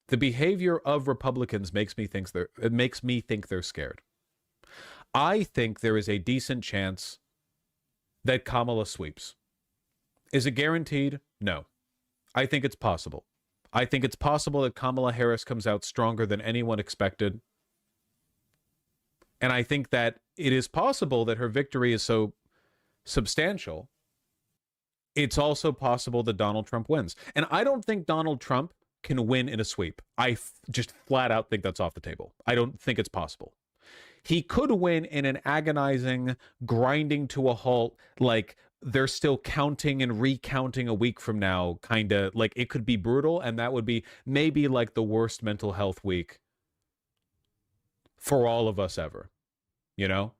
The behavior of Republicans makes me think they're scared. I think there is a decent chance that Kamala sweeps. Is it guaranteed? No. I think it's possible. I think it's possible that Kamala Harris comes out stronger than anyone expected. And I think that it is possible that her victory is so substantial. It's also possible that Donald Trump wins. And I don't think Donald Trump can win in a sweep. I just flat out think that's off the table. I don't think it's possible. He could win in an agonizing, grinding to a halt, like they're still counting and recounting a week from now, kind of like it could be brutal. And that would be maybe like the worst mental health week for all of us ever, you know?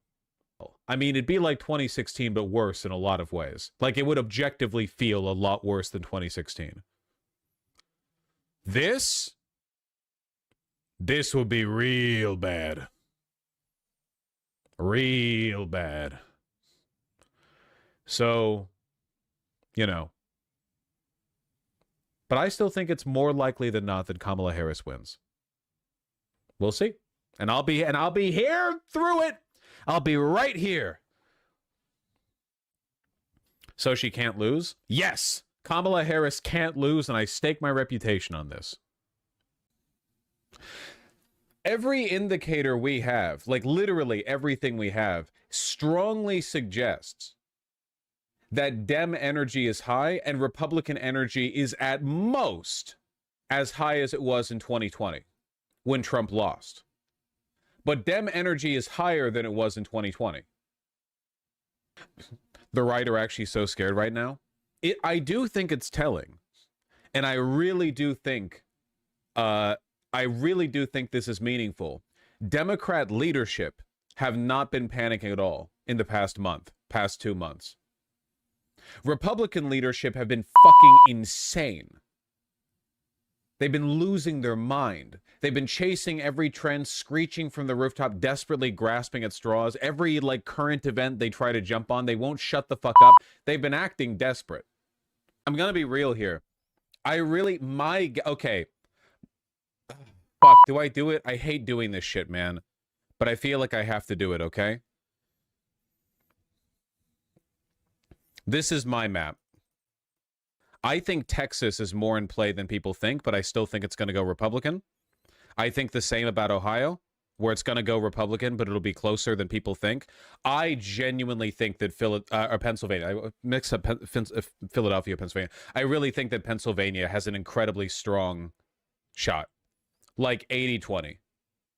I mean, it'd be like 2016, but worse in a lot of ways. Like it would objectively feel a lot worse than 2016. This would be real bad. Real bad. So, you know. But I still think it's more likely than not that Kamala Harris wins. We'll see. And I'll be here through it. I'll be right here. So she can't lose? Yes. Kamala Harris can't lose, and I stake my reputation on this. Every indicator we have, like literally everything we have, strongly suggests that Dem energy is high and Republican energy is at most as high as it was in 2020 when Trump lost. But Dem energy is higher than it was in 2020. The right are actually so scared right now. I do think it's telling. And I really do think this is meaningful. Democrat leadership have not been panicking at all in the past 2 months. Republican leadership have been fucking insane. They've been losing their mind. They've been chasing every trend, screeching from the rooftop, desperately grasping at straws. Every like current event they try to jump on, they won't shut the fuck up. They've been acting desperate. I'm gonna be real here. Okay. Fuck, do I do it? I hate doing this shit, man. But I feel like I have to do it, okay? This is my map. I think Texas is more in play than people think, but I still think it's going to go Republican. I think the same about Ohio, where it's going to go Republican, but it'll be closer than people think. I genuinely think that Pennsylvania, I mix up Philadelphia, Pennsylvania. I really think that Pennsylvania has an incredibly strong shot. Like 80-20,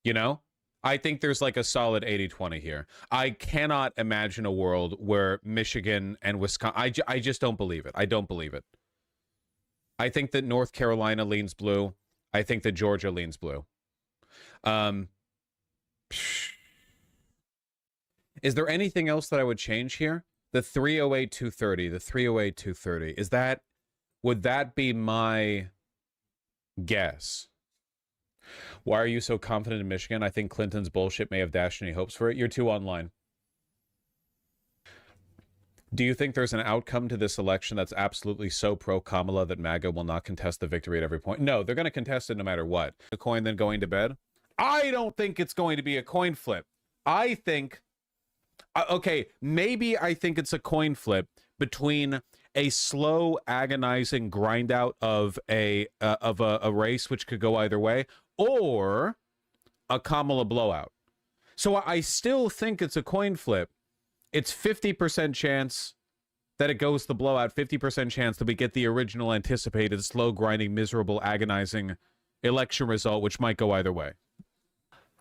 you know? I think there's like a solid 80-20 here. I cannot imagine a world where Michigan and Wisconsin, I just don't believe it. I don't believe it. I think that North Carolina leans blue. I think that Georgia leans blue. Is there anything else that I would change here? The 308-230, the 308-230, would that be my guess? Why are you so confident in Michigan? I think Clinton's bullshit may have dashed any hopes for it. You're too online. Do you think there's an outcome to this election that's absolutely so pro-Kamala that MAGA will not contest the victory at every point? No, they're going to contest it no matter what. A coin then going to bed? I don't think it's going to be a coin flip. I think, okay, maybe I think it's a coin flip between a slow, agonizing grind out of a race, which could go either way, or a Kamala blowout. So I still think it's a coin flip. It's 50% chance that it goes the blowout, 50% chance that we get the original anticipated slow, grinding, miserable, agonizing election result, which might go either way.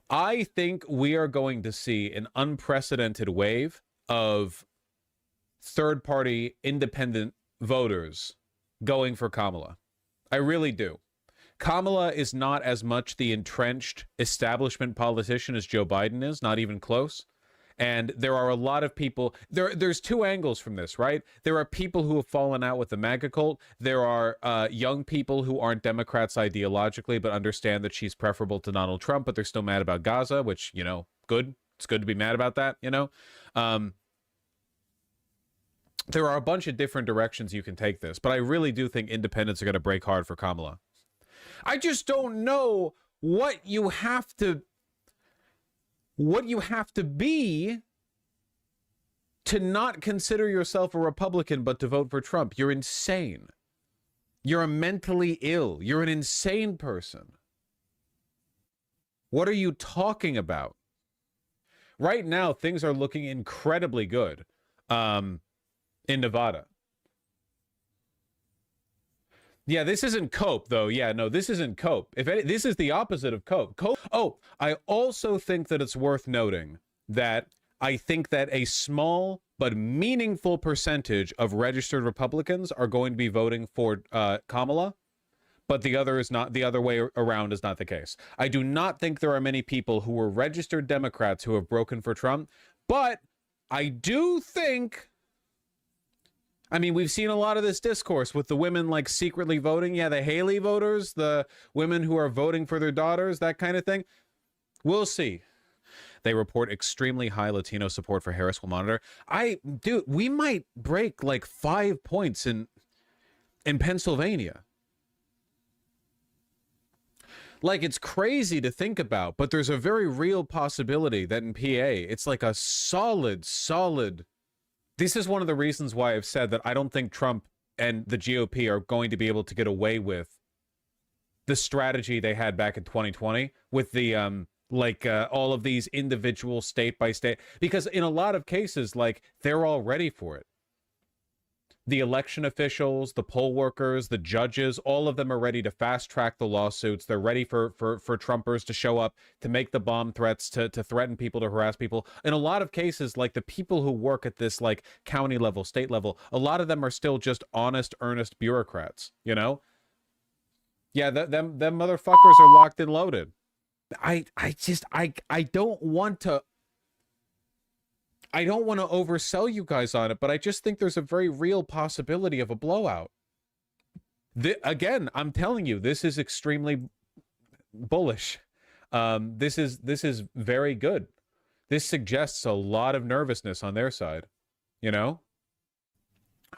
I think we are going to see an unprecedented wave of third-party independent voters going for Kamala. I really do. Kamala is not as much the entrenched establishment politician as Joe Biden is, not even close. And there are a lot of people, there's two angles from this, right? There are people who have fallen out with the MAGA cult. There are young people who aren't Democrats ideologically, but understand that she's preferable to Donald Trump, but they're still mad about Gaza, which, you know, good. It's good to be mad about that, you know? There are a bunch of different directions you can take this, but I really do think independents are going to break hard for Kamala. I just don't know what you have to be to not consider yourself a Republican but to vote for Trump. You're insane. You're mentally ill. You're an insane person. What are you talking about? Right now, things are looking incredibly good in Nevada. Yeah, this isn't cope, though. Yeah, no, this isn't cope. If any, this is the opposite of cope. Oh, I also think that it's worth noting that I think that a small but meaningful percentage of registered Republicans are going to be voting for Kamala, but the other way around is not the case. I do not think there are many people who were registered Democrats who have broken for Trump, but I do think, I mean, we've seen a lot of this discourse with the women like secretly voting. Yeah, the Haley voters, the women who are voting for their daughters, that kind of thing. We'll see. They report extremely high Latino support for Harris will monitor. Dude, we might break like 5 points in Pennsylvania. Like, it's crazy to think about, but there's a very real possibility that in PA, it's like a solid. This is one of the reasons why I've said that I don't think Trump and the GOP are going to be able to get away with the strategy they had back in 2020 with the, all of these individual state by state, because in a lot of cases, like, they're all ready for it. The election officials, the poll workers, the judges, all of them are ready to fast track the lawsuits. They're ready for Trumpers to show up, to make the bomb threats, to threaten people, to harass people. In a lot of cases, like, the people who work at this, like, county level, state level, a lot of them are still just honest, earnest bureaucrats, you know? Yeah, them motherfuckers are locked and loaded. I don't want to oversell you guys on it, but I just think there's a very real possibility of a blowout. Again, I'm telling you, this is extremely bullish. This is very good. This suggests a lot of nervousness on their side, you know?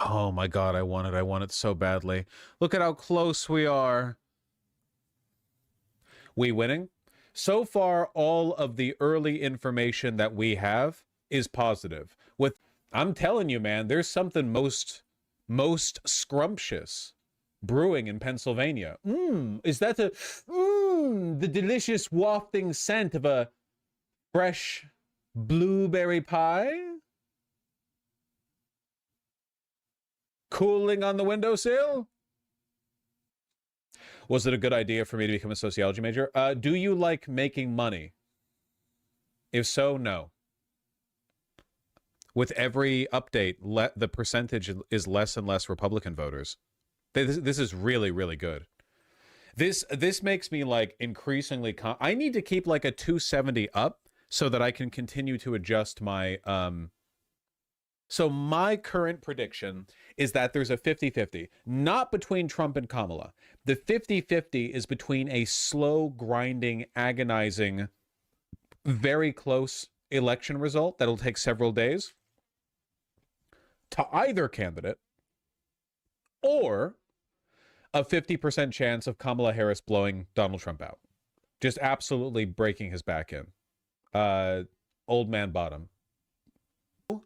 Oh my God, I want it so badly. Look at how close we are. We winning? So far, all of the early information that we have is positive. I'm telling you, man, there's something most scrumptious brewing in Pennsylvania. Is that the delicious wafting scent of a fresh blueberry pie? Cooling on the windowsill? Was it a good idea for me to become a sociology major? Do you like making money? If so, no. With every update, the percentage is less and less Republican voters. This is really, really good. This makes me like increasingly I need to keep like a 270 up so that I can continue to adjust my so my current prediction is that there's a 50-50, not between Trump and Kamala. The 50-50 is between a slow, grinding, agonizing, very close election result that'll take several days to either candidate, or a 50% chance of Kamala Harris blowing Donald Trump out. Just absolutely breaking his back in. Old man bottom.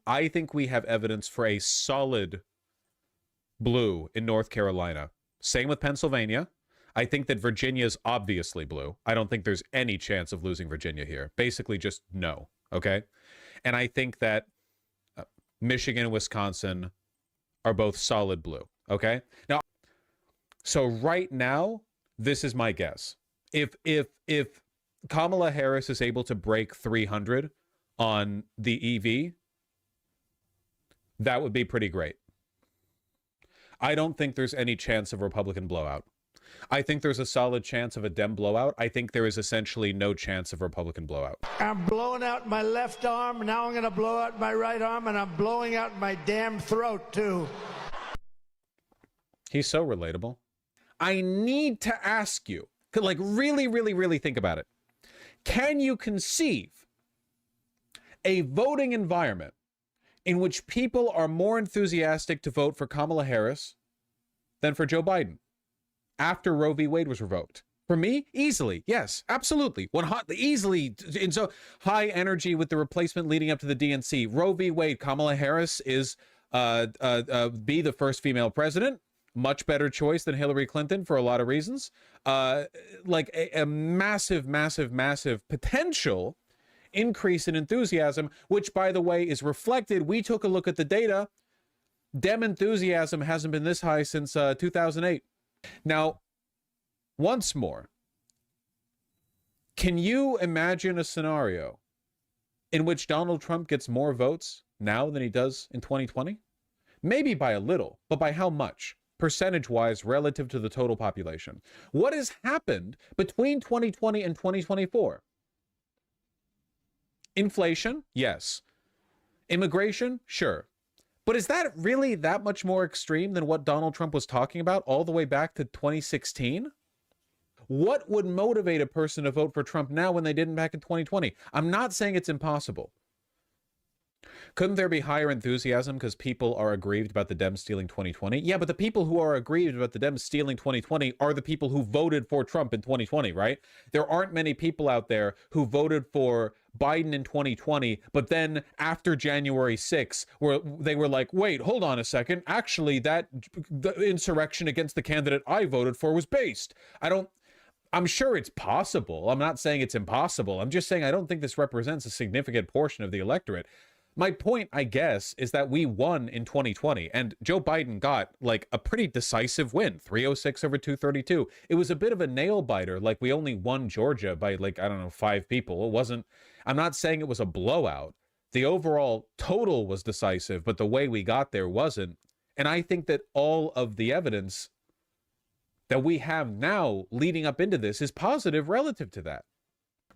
I think we have evidence for a solid blue in North Carolina. Same with Pennsylvania. I think that Virginia is obviously blue. I don't think there's any chance of losing Virginia here. Basically just no, okay? And I think that Michigan and Wisconsin are both solid blue, okay? Now, so right now, this is my guess. If Kamala Harris is able to break 300 on the EV, that would be pretty great. I don't think there's any chance of Republican blowout. I think there's a solid chance of a Dem blowout. I think there is essentially no chance of Republican blowout. I'm blowing out my left arm, now I'm going to blow out my right arm, and I'm blowing out my damn throat, too. He's so relatable. I need to ask you, like, really, really, really think about it. Can you conceive a voting environment in which people are more enthusiastic to vote for Kamala Harris than for Joe Biden? after Roe v. Wade was revoked. For me, easily, yes, absolutely. Easily, and so high energy with the replacement leading up to the DNC. Roe v. Wade, Kamala Harris is be the first female president. Much better choice than Hillary Clinton for a lot of reasons. Like a massive, massive, massive potential increase in enthusiasm, which, by the way, is reflected. We took a look at the data. Dem enthusiasm hasn't been this high since 2008. Now, once more, can you imagine a scenario in which Donald Trump gets more votes now than he does in 2020? Maybe by a little, but by how much? Percentage-wise relative to the total population. What has happened between 2020 and 2024? Inflation? Yes. Immigration? Sure. But is that really that much more extreme than what Donald Trump was talking about all the way back to 2016? What would motivate a person to vote for Trump now when they didn't back in 2020? I'm not saying it's impossible. Couldn't there be higher enthusiasm because people are aggrieved about the Dems stealing 2020? Yeah, but the people who are aggrieved about the Dems stealing 2020 are the people who voted for Trump in 2020, right? There aren't many people out there who voted for Biden in 2020, but then after January 6th, where they were like, wait, hold on a second. Actually, the insurrection against the candidate I voted for was based. I'm sure it's possible. I'm not saying it's impossible. I'm just saying I don't think this represents a significant portion of the electorate. My point, I guess, is that we won in 2020, and Joe Biden got, like, a pretty decisive win, 306 over 232. It was a bit of a nail-biter, like, we only won Georgia by, like, I don't know, 5 people. It wasn't, I'm not saying it was a blowout. The overall total was decisive, but the way we got there wasn't. And I think that all of the evidence that we have now leading up into this is positive relative to that.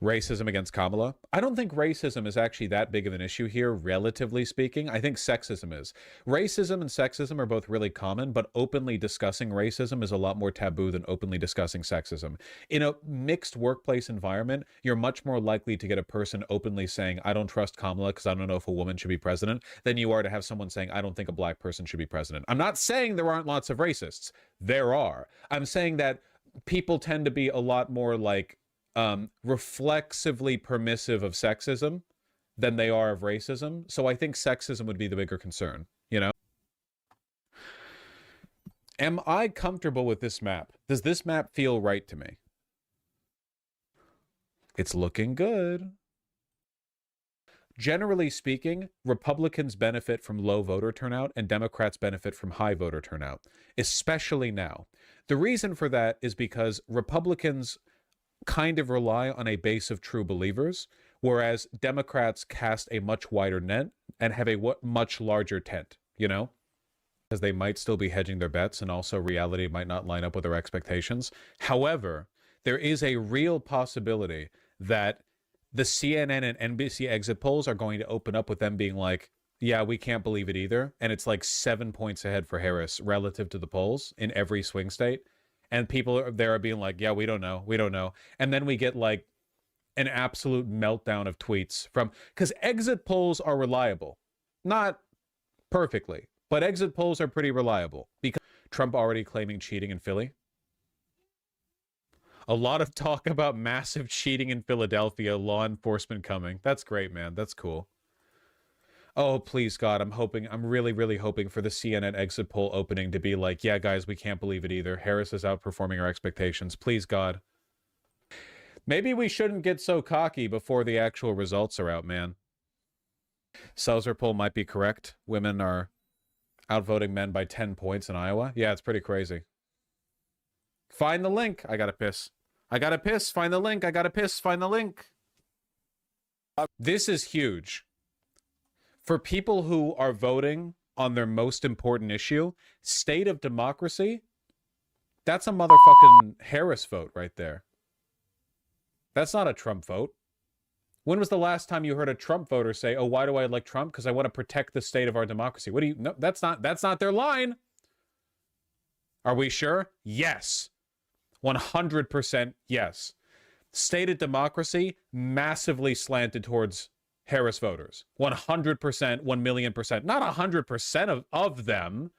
Racism against Kamala. I don't think racism is actually that big of an issue here, relatively speaking. I think sexism is. Racism and sexism are both really common, but openly discussing racism is a lot more taboo than openly discussing sexism. In a mixed workplace environment, you're much more likely to get a person openly saying, I don't trust Kamala because I don't know if a woman should be president, than you are to have someone saying, I don't think a black person should be president. I'm not saying there aren't lots of racists. There are. I'm saying that people tend to be a lot more like, reflexively permissive of sexism than they are of racism. So I think sexism would be the bigger concern, you know? Am I comfortable with this map? Does this map feel right to me? It's looking good. Generally speaking, Republicans benefit from low voter turnout and Democrats benefit from high voter turnout, especially now. The reason for that is because Republicans kind of rely on a base of true believers, whereas Democrats cast a much wider net and have a much larger tent, you know? Because they might still be hedging their bets and also reality might not line up with their expectations. However, there is a real possibility that the CNN and NBC exit polls are going to open up with them being like, yeah, we can't believe it either. And it's like 7 points ahead for Harris relative to the polls in every swing state. And people there are being like, yeah, we don't know. We don't know. And then we get like an absolute meltdown of tweets from, because exit polls are reliable. Not perfectly, but exit polls are pretty reliable. Because Trump already claiming cheating in Philly. A lot of talk about massive cheating in Philadelphia, law enforcement coming. That's great, man. That's cool. Oh, please, God, I'm really, really hoping for the CNN exit poll opening to be like, yeah, guys, we can't believe it either. Harris is outperforming our expectations. Please, God. Maybe we shouldn't get so cocky before the actual results are out, man. Selzer poll might be correct. Women are outvoting men by 10 points in Iowa. Yeah, it's pretty crazy. Find the link. I gotta piss. I gotta piss. Find the link. I gotta piss. Find the link. This is huge. For people who are voting on their most important issue, state of democracy, that's a motherfucking Harris vote right there. That's not a Trump vote. When was the last time you heard a Trump voter say, oh, why do I elect Trump? Because I want to protect the state of our democracy. What do you, no, that's not their line. Are we sure? Yes. 100% yes. Stated democracy massively slanted towards Harris voters. 100%, 1,000,000%. Not 100% of them,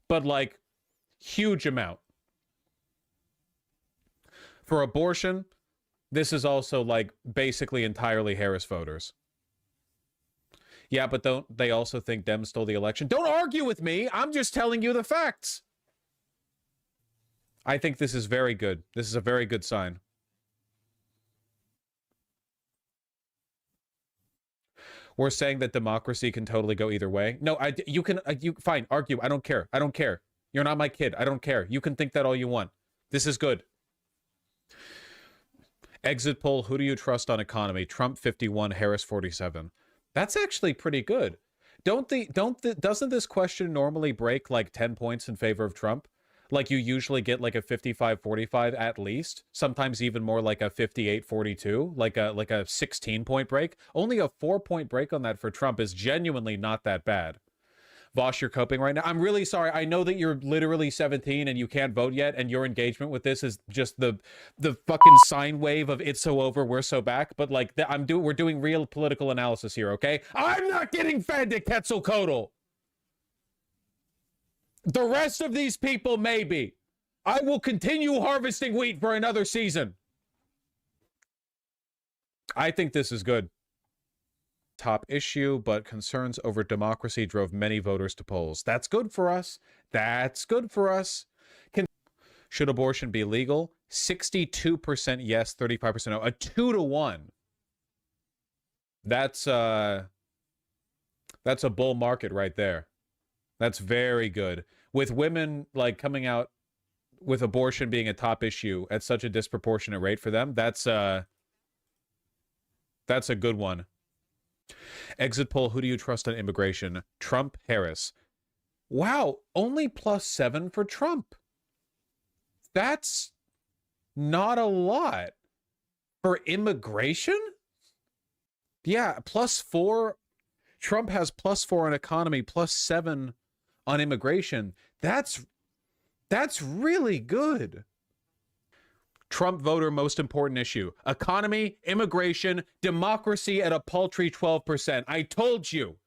but like huge amount. For abortion, this is also like basically entirely Harris voters. Yeah, but don't they also think Dems stole the election? Don't argue with me. I'm just telling you the facts. I think this is very good. This is a very good sign. We're saying that democracy can totally go either way. No, you can, fine, argue. I don't care. I don't care. You're not my kid. I don't care. You can think that all you want. This is good. Exit poll, who do you trust on economy? Trump 51, Harris 47. That's actually pretty good. Doesn't this question normally break like 10 points in favor of Trump? Like you usually get like a 55-45 at least, sometimes even more like a 58-42, like a 16-point break. Only a 4-point break on that for Trump is genuinely not that bad. Vaush, you're coping right now. I'm really sorry. I know that you're literally 17 and you can't vote yet, and your engagement with this is just the fucking sine wave of it's so over, we're so back. But like, we're doing real political analysis here, okay? I'm not getting fed to Quetzalcoatl. The rest of these people, maybe. I will continue harvesting wheat for another season. I think this is good. Top issue, but concerns over democracy drove many voters to polls. That's good for us. That's good for us. Should abortion be legal? 62% yes, 35% no. A 2-to-1. That's a bull market right there. That's very good. With women like coming out with abortion being a top issue at such a disproportionate rate for them, that's a good one. Exit poll, who do you trust on immigration? Trump, Harris. Wow, only +7 for Trump. That's not a lot. For immigration? Yeah, +4. Trump has +4 on economy, +7 on immigration. That's really good. Trump voter most important issue. Economy, immigration, democracy at a paltry 12%. I told you.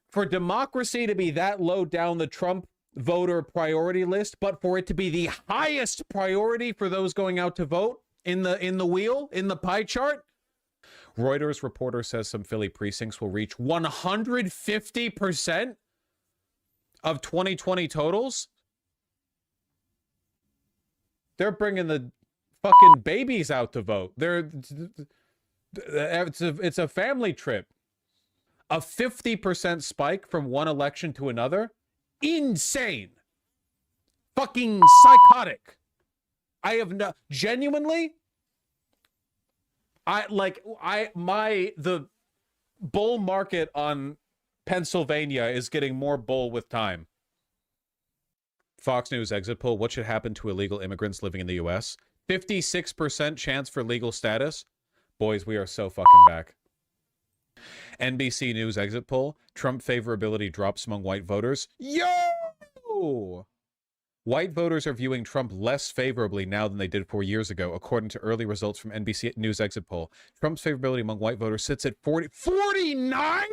For democracy to be that low down the Trump voter priority list, but for it to be the highest priority for those going out to vote in the wheel, in the pie chart. Reuters reporter says some Philly precincts will reach 150% of 2020 totals. They're bringing the fucking babies out to vote. It's a family trip. A 50% spike from one election to another? Insane. Fucking psychotic. I have no, genuinely, the bull market on Pennsylvania is getting more bull with time. Fox News exit poll, what should happen to illegal immigrants living in the U.S.? 56% chance for legal status. Boys, we are so fucking back. NBC News exit poll, Trump favorability drops among white voters. Yo! White voters are viewing Trump less favorably now than they did 4 years ago, according to early results from NBC News exit poll. Trump's favorability among white voters sits at 49?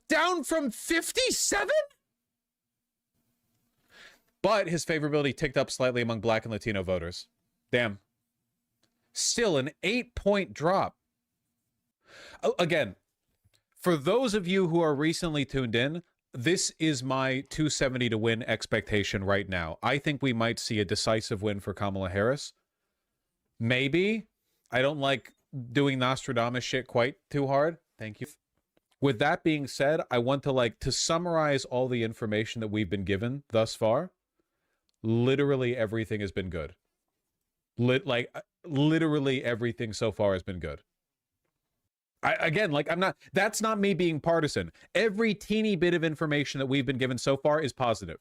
Down from 57? But his favorability ticked up slightly among black and Latino voters. Damn. Still an 8-point drop. Again, for those of you who are recently tuned in, this is my 270 to win expectation right now. I think we might see a decisive win for Kamala Harris. Maybe. I don't like doing Nostradamus shit quite too hard. Thank you. With that being said, I want to summarize all the information that we've been given thus far. Literally everything has been good. Literally everything so far has been good. That's not me being partisan. Every teeny bit of information that we've been given so far is positive.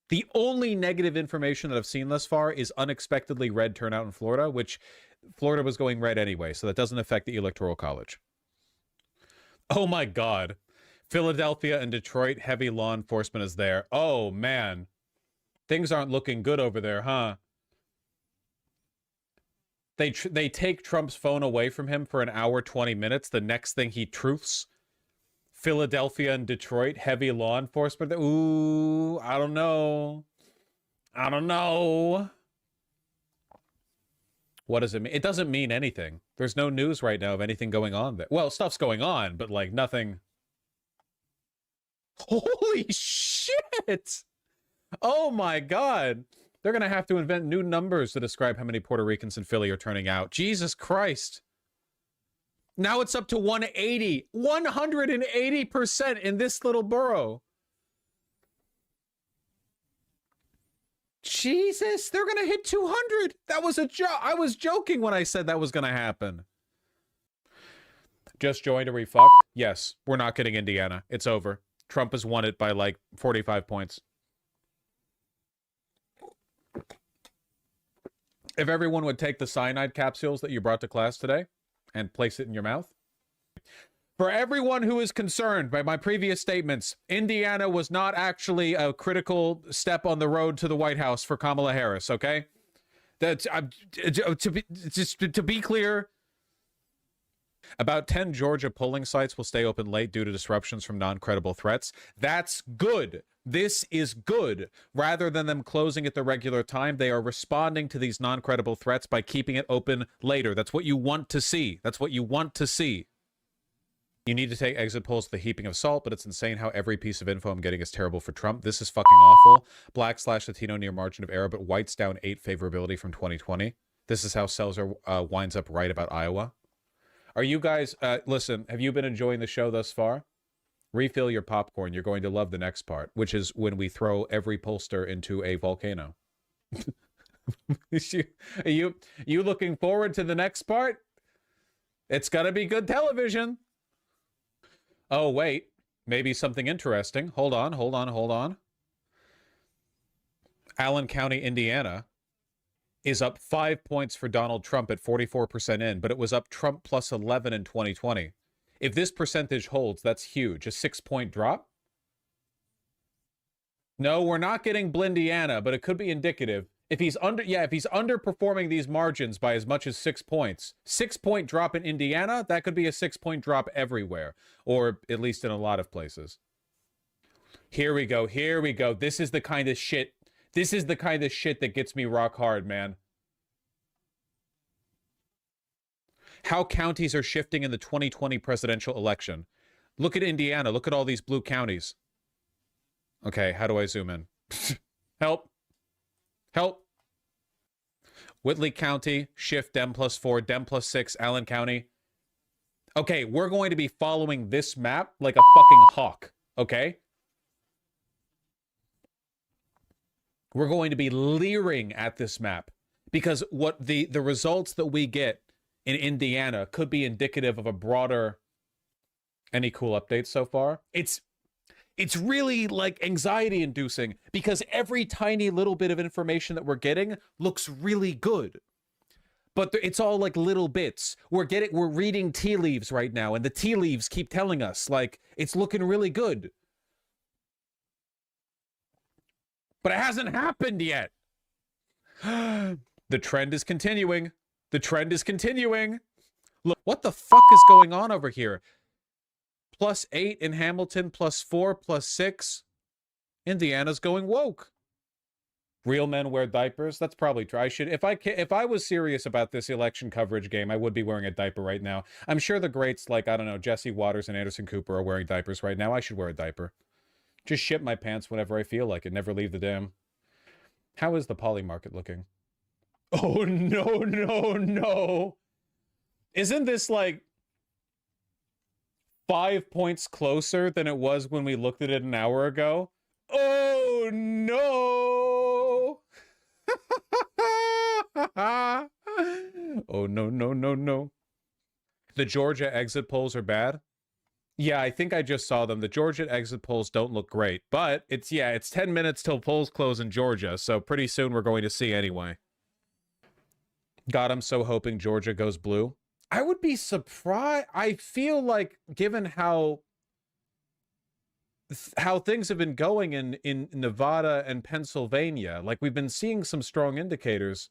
The only negative information that I've seen thus far is unexpectedly red turnout in Florida, which Florida was going red anyway, so that doesn't affect the Electoral College. Oh my God. Philadelphia and Detroit, heavy law enforcement is there. Oh man. Things aren't looking good over there, huh? They take Trump's phone away from him for an hour, 20 minutes. The next thing he truths. Philadelphia and Detroit, heavy law enforcement. Ooh, I don't know. I don't know. What does it mean? It doesn't mean anything. There's no news right now of anything going on there. Well, stuff's going on, but like nothing. Holy shit! Oh my god. They're going to have to invent new numbers to describe how many Puerto Ricans in Philly are turning out. Jesus Christ. Now it's up to 180. 180% in this little borough. Jesus, they're going to hit 200. That was a joke. I was joking when I said that was going to happen. Just joined a refuck? Yes, we're not getting Indiana. It's over. Trump has won it by like 45 points. If everyone would take the cyanide capsules that you brought to class today and place it in your mouth. For everyone who is concerned by my previous statements, Indiana was not actually a critical step on the road to the White House for Kamala Harris, okay? That's to be clear, about 10 Georgia polling sites will stay open late due to disruptions from non-credible threats. That's good. This is good. Rather than them closing at the regular time, they are responding to these non-credible threats by keeping it open later. That's what you want to see. That's what you want to see. You need to take exit polls with a heaping of salt, but it's insane how every piece of info I'm getting is terrible for Trump. This is fucking awful. Black/Latino near margin of error, but whites down 8 favorability from 2020. This is how Seltzer winds up right about Iowa. Are you guys, listen, have you been enjoying the show thus far? Refill your popcorn. You're going to love the next part, which is when we throw every pollster into a volcano. Are you looking forward to the next part? It's gonna be good television. Oh, wait. Maybe something interesting. Hold on. Allen County, Indiana is up 5 points for Donald Trump at 44% in, but it was up Trump plus 11 in 2020. If this percentage holds, that's huge. A 6-point drop? No, we're not getting Blindiana, but it could be indicative. If he's underperforming these margins by as much as 6 points, 6-point drop in Indiana, that could be a 6-point drop everywhere, or at least in a lot of places. Here we go. This is the kind of shit. This is the kind of shit that gets me rock hard, man. How counties are shifting in the 2020 presidential election. Look at Indiana. Look at all these blue counties. Okay, how do I zoom in? Help. Whitley County, shift Dem +4, Dem +6, Allen County. Okay, we're going to be following this map like a fucking hawk, okay? We're going to be leering at this map because what the results that we get in Indiana could be indicative of a broader... Any cool updates so far? It's really like anxiety inducing because every tiny little bit of information that we're getting looks really good. But it's all like little bits. We're reading tea leaves right now, and the tea leaves keep telling us like it's looking really good. But it hasn't happened yet. The trend is continuing. Look, what the fuck is going on over here? +8 in Hamilton, +4, +6. Indiana's going woke. Real men wear diapers. That's probably true. If I was serious about this election coverage game, I would be wearing a diaper right now. I'm sure the greats like, I don't know, Jesse Waters and Anderson Cooper are wearing diapers right now. I should wear a diaper. Just shit my pants whenever I feel like it. Never leave the damn. How is the poly market looking? Oh, no. Isn't this like 5 points closer than it was when we looked at it an hour ago? Oh, no. Oh, no. The Georgia exit polls are bad. Yeah, I think I just saw them. The Georgia exit polls don't look great, but it's 10 minutes till polls close in Georgia, so pretty soon we're going to see anyway. God, I'm so hoping Georgia goes blue. I would be surprised. I feel like, given how things have been going in Nevada and Pennsylvania, like we've been seeing some strong indicators.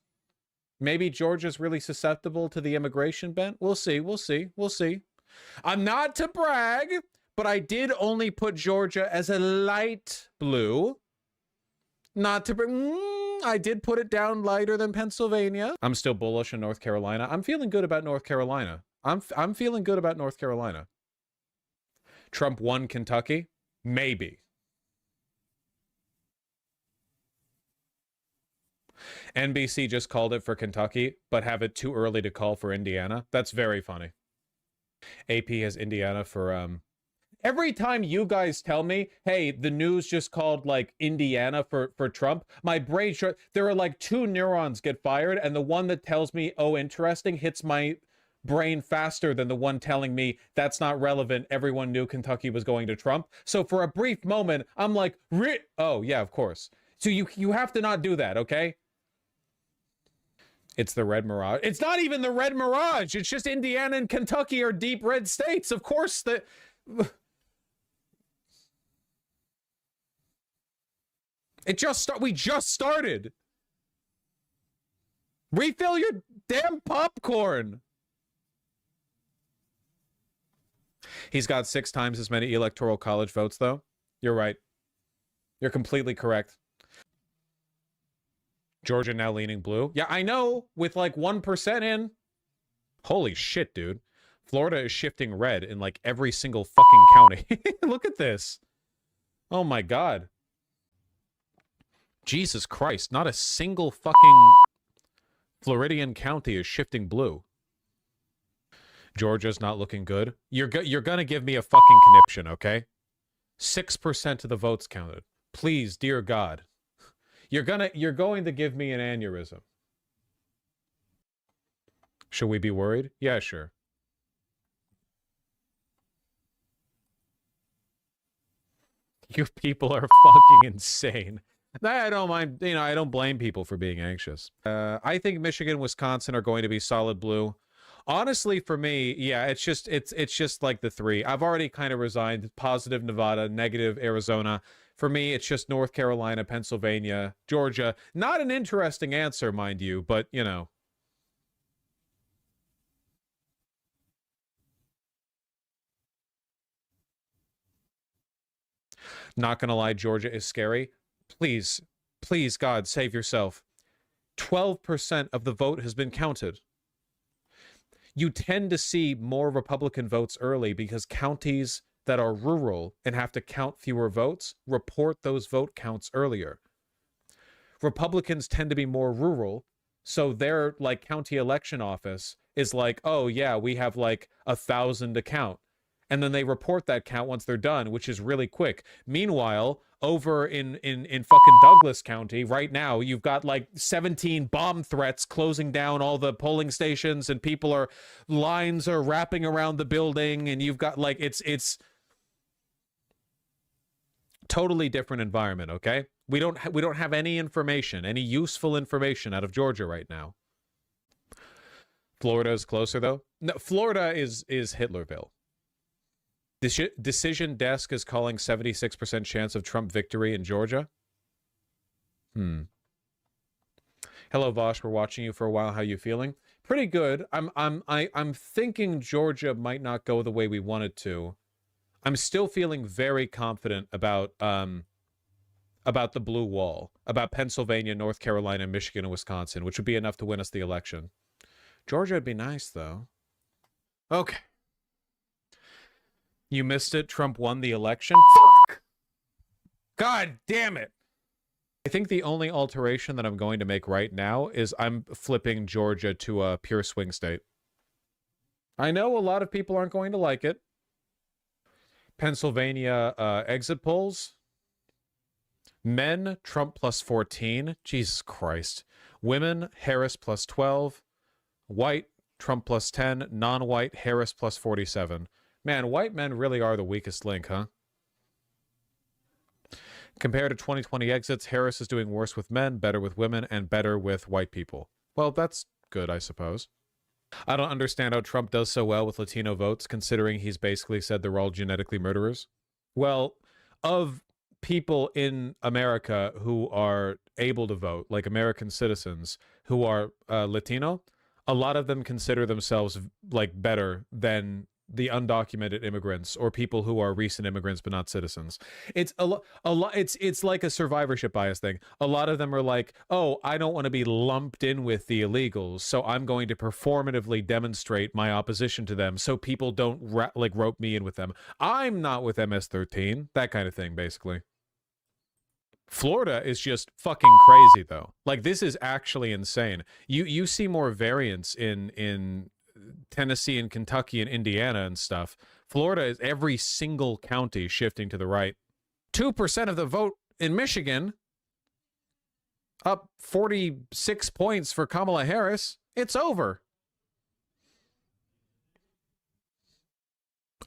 Maybe Georgia's really susceptible to the immigration bent. We'll see. I'm not to brag, but I did only put Georgia as a light blue. Not to brag. I did put it down lighter than Pennsylvania. I'm still bullish in North Carolina. I'm feeling good about North Carolina. I'm feeling good about North Carolina. Trump won Kentucky? Maybe. NBC just called it for Kentucky, but have it too early to call for Indiana. That's very funny. AP has Indiana for, every time you guys tell me, hey, the news just called like Indiana for Trump, my brain, there are like 2 neurons get fired, and the one that tells me, oh, interesting, hits my brain faster than the one telling me that's not relevant. Everyone knew Kentucky was going to Trump. So for a brief moment, I'm like, oh yeah, of course. So you have to not do that, okay? It's the red mirage. It's not even the red mirage. It's just Indiana and Kentucky are deep red states. Of course, we just started. Refill your damn popcorn. He's got 6 times as many electoral college votes, though. You're right. You're completely correct. Georgia now leaning blue. Yeah, I know, with like 1% in. Holy shit, dude. Florida is shifting red in like every single fucking county. Look at this. Oh my God. Jesus Christ, not a single fucking Floridian county is shifting blue. Georgia's not looking good. You're gonna give me a fucking conniption, okay? 6% of the votes counted. Please, dear God. You're going to give me an aneurysm. Should we be worried? Yeah, sure. You people are fucking insane. I don't mind, you know, I don't blame people for being anxious. I think Michigan, Wisconsin are going to be solid blue. Honestly, for me, yeah, it's just like the 3. I've already kind of resigned. Positive Nevada, negative Arizona. For me, it's just North Carolina, Pennsylvania, Georgia. Not an interesting answer, mind you, but, you know. Not gonna lie, Georgia is scary. Please, please, God, save yourself. 12% of the vote has been counted. You tend to see more Republican votes early because counties that are rural and have to count fewer votes report those vote counts earlier. Republicans tend to be more rural, so their like county election office is like, oh yeah, we have like 1,000 to count. And then they report that count once they're done, which is really quick. Meanwhile, over in fucking Douglas County right now, you've got like 17 bomb threats closing down all the polling stations, and lines are wrapping around the building, and you've got like, it's totally different environment, okay? We don't have any information, any useful information out of Georgia right now. Florida is closer though. No, Florida is Hitlerville. Decision Desk is calling 76% chance of Trump victory in Georgia. Hello, Vaush. We're watching you for a while. How you feeling? Pretty good. I'm thinking Georgia might not go the way we want it to. I'm still feeling very confident about the blue wall, about Pennsylvania, North Carolina, Michigan, and Wisconsin, which would be enough to win us the election. Georgia would be nice, though. Okay. You missed it. Trump won the election. Fuck! God damn it. I think the only alteration that I'm going to make right now is I'm flipping Georgia to a pure swing state. I know a lot of people aren't going to like it. Pennsylvania exit polls. Men, Trump plus 14. Jesus Christ. Women, Harris plus 12. White, Trump plus 10. Non-white, Harris plus 47. Man, white men really are the weakest link, huh? Compared to 2020 exits, Harris is doing worse with men, better with women, and better with white people. Well, that's good, I suppose. I don't understand how Trump does so well with Latino votes, considering he's basically said they're all genetically murderers. Well, of people in America who are able to vote, like American citizens who are Latino, a lot of them consider themselves like better than the undocumented immigrants or people who are recent immigrants but not citizens. It's a lot. It's like a survivorship bias thing. A lot of them are like, oh, I don't want to be lumped in with the illegals, so I'm going to performatively demonstrate my opposition to them so people don't rope me in with them. I'm not with MS-13. That kind of thing, basically. Florida is just fucking crazy, though. Like, this is actually insane. You see more variance in Tennessee and Kentucky and Indiana and stuff. Florida is every single county shifting to the right. 2% of the vote in Michigan, up 46 points for Kamala Harris. It's over.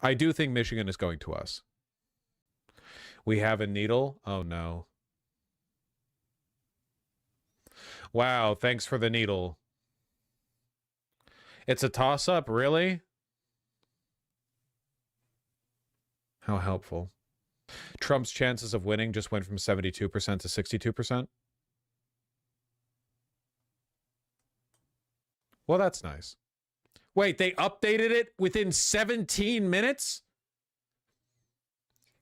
I do think Michigan is going to us. We have a needle. Oh, no. Wow, thanks for the needle. It's a toss-up, really? How helpful. Trump's chances of winning just went from 72% to 62%. Well, that's nice. Wait, they updated it within 17 minutes?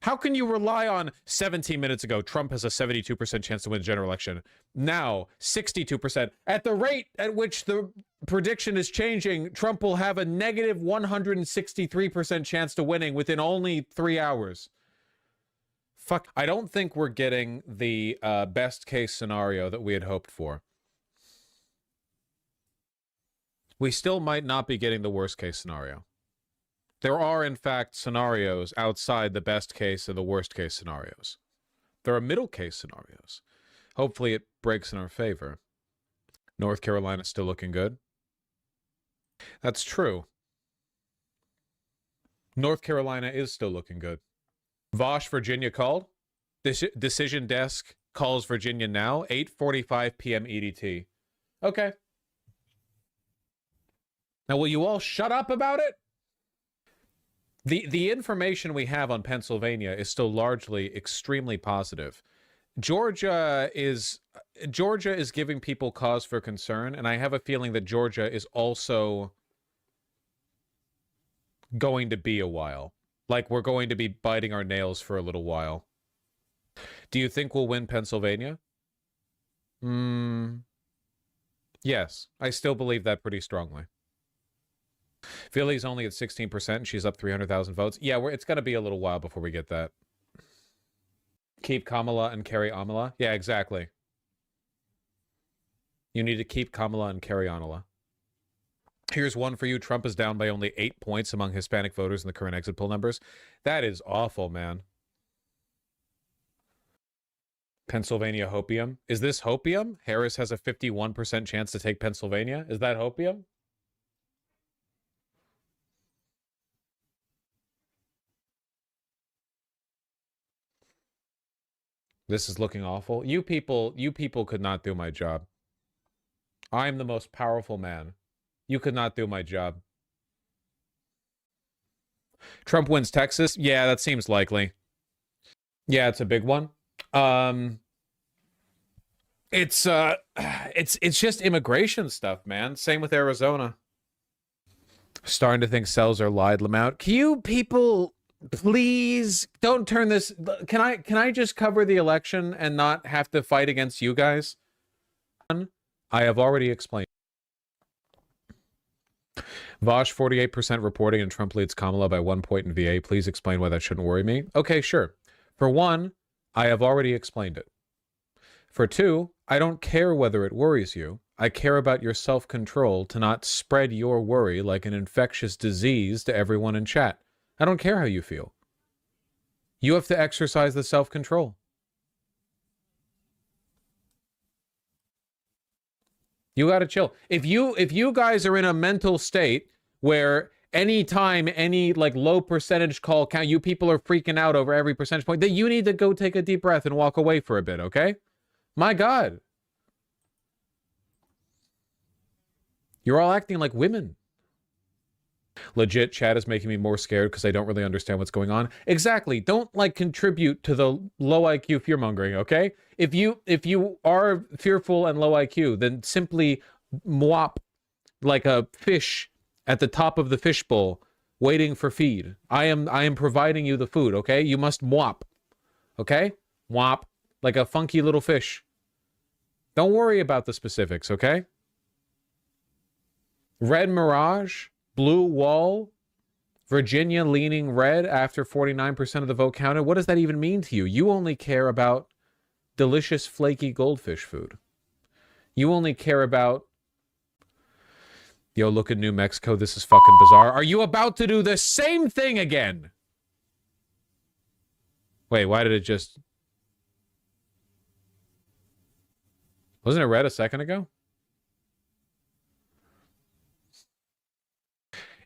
How can you rely on 17 minutes ago, Trump has a 72% chance to win the general election? Now, 62%. At the rate at which the prediction is changing, Trump will have a negative 163% chance to winning within only 3 hours. Fuck. I don't think we're getting the best case scenario that we had hoped for. We still might not be getting the worst case scenario. There are, in fact, scenarios outside the best case and the worst case scenarios. There are middle case scenarios. Hopefully it breaks in our favor. North Carolina still looking good. That's true. North Carolina is still looking good. Vaush, Virginia called. Decision desk calls Virginia now, 8:45 p.m. EDT. Okay. Now, will you all shut up about it? The information we have on Pennsylvania is still largely extremely positive. Georgia is giving people cause for concern, and I have a feeling that Georgia is also going to be a while. Like, we're going to be biting our nails for a little while. Do you think we'll win Pennsylvania? Yes, I still believe that pretty strongly. Philly's only at 16%, and she's up 300,000 votes. Yeah, it's going to be a little while before we get that. Keep Kamala and carry Amala. Yeah, exactly. You need to keep Kamala and carry Amala. Here's one for you. Trump is down by only 8 points among Hispanic voters in the current exit poll numbers. That is awful, man. Pennsylvania hopium. Is this hopium? Harris has a 51% chance to take Pennsylvania. Is that hopium? This is looking awful. You people could not do my job. I'm the most powerful man. You could not do my job. Trump wins Texas. Yeah, that seems likely. Yeah, it's a big one. It's just immigration stuff, man. Same with Arizona. Starting to think cells are lied them out. Can you people please don't turn this? Can I just cover the election and not have to fight against you guys? I have already explained. Vaush, 48% reporting and Trump leads Kamala by 1 point in VA. Please explain why that shouldn't worry me. Okay, sure. For one, I have already explained it. For two, I don't care whether it worries you. I care about your self-control to not spread your worry like an infectious disease to everyone in chat. I don't care how you feel. You have to exercise the self-control. You got to chill. If you guys are in a mental state where anytime any like low percentage call count, you people are freaking out over every percentage point, then you need to go take a deep breath and walk away for a bit, okay? My God. You're all acting like women. Legit, chat is making me more scared because I don't really understand what's going on. Exactly. Don't like contribute to the low IQ fear-mongering, okay? If you are fearful and low IQ, then simply mwop like a fish at the top of the fishbowl waiting for feed. I am providing you the food, okay? You must mwop. Okay? Mwop. Like a funky little fish. Don't worry about the specifics, okay? Red Mirage, blue wall, Virginia leaning red after 49% of the vote counted. What does that even mean to you? You only care about delicious flaky goldfish food. You only care about... Yo, look at New Mexico. This is fucking bizarre. Are you about to do the same thing again? Wait, why did it just... Wasn't it red a second ago?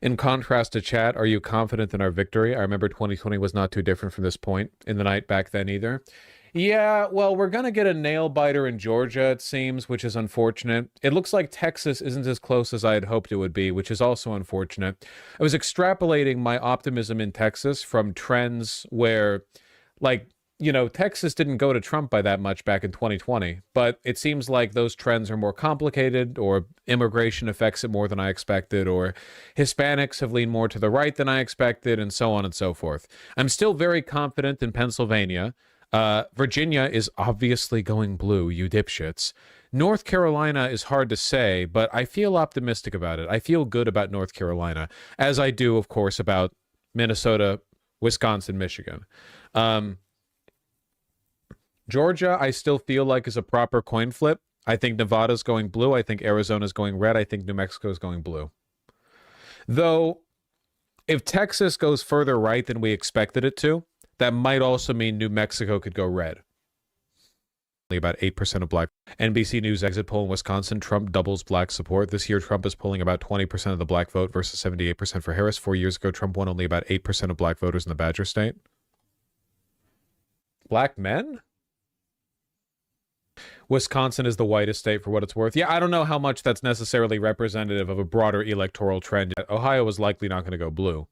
In contrast to chat, are you confident in our victory? I remember 2020 was not too different from this point in the night back then either. Yeah, well, we're going to get a nail-biter in Georgia, it seems, which is unfortunate. It looks like Texas isn't as close as I had hoped it would be, which is also unfortunate. I was extrapolating my optimism in Texas from trends where, like, you know, Texas didn't go to Trump by that much back in 2020, but it seems like those trends are more complicated, or immigration affects it more than I expected, or Hispanics have leaned more to the right than I expected, and so on and so forth. I'm still very confident in Pennsylvania. Virginia is obviously going blue, you dipshits. North Carolina is hard to say, but I feel optimistic about it. I feel good about North Carolina, as I do, of course, about Minnesota, Wisconsin, Michigan. Georgia, I still feel like is a proper coin flip. I think Nevada's going blue. I think Arizona's going red. I think New Mexico's going blue. Though, if Texas goes further right than we expected it to, that might also mean New Mexico could go red. Only about 8% of black. NBC News exit poll in Wisconsin, Trump doubles black support. This year, Trump is polling about 20% of the black vote versus 78% for Harris. 4 years ago, Trump won only about 8% of black voters in the Badger State. Black men? Wisconsin is the whitest state for what it's worth. Yeah, I don't know how much that's necessarily representative of a broader electoral trend. Ohio is likely not going to go blue.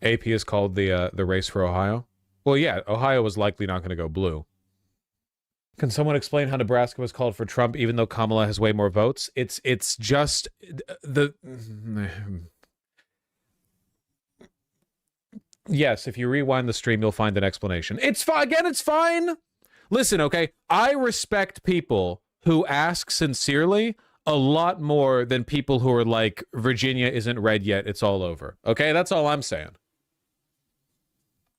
AP is called the race for Ohio. Well, yeah, Ohio is likely not going to go blue. Can someone explain how Nebraska was called for Trump even though Kamala has way more votes? It's just the... Yes, if you rewind the stream, you'll find an explanation. It's fine. Again, it's fine. Listen, okay, I respect people who ask sincerely a lot more than people who are like, Virginia isn't red yet, it's all over. Okay, that's all I'm saying.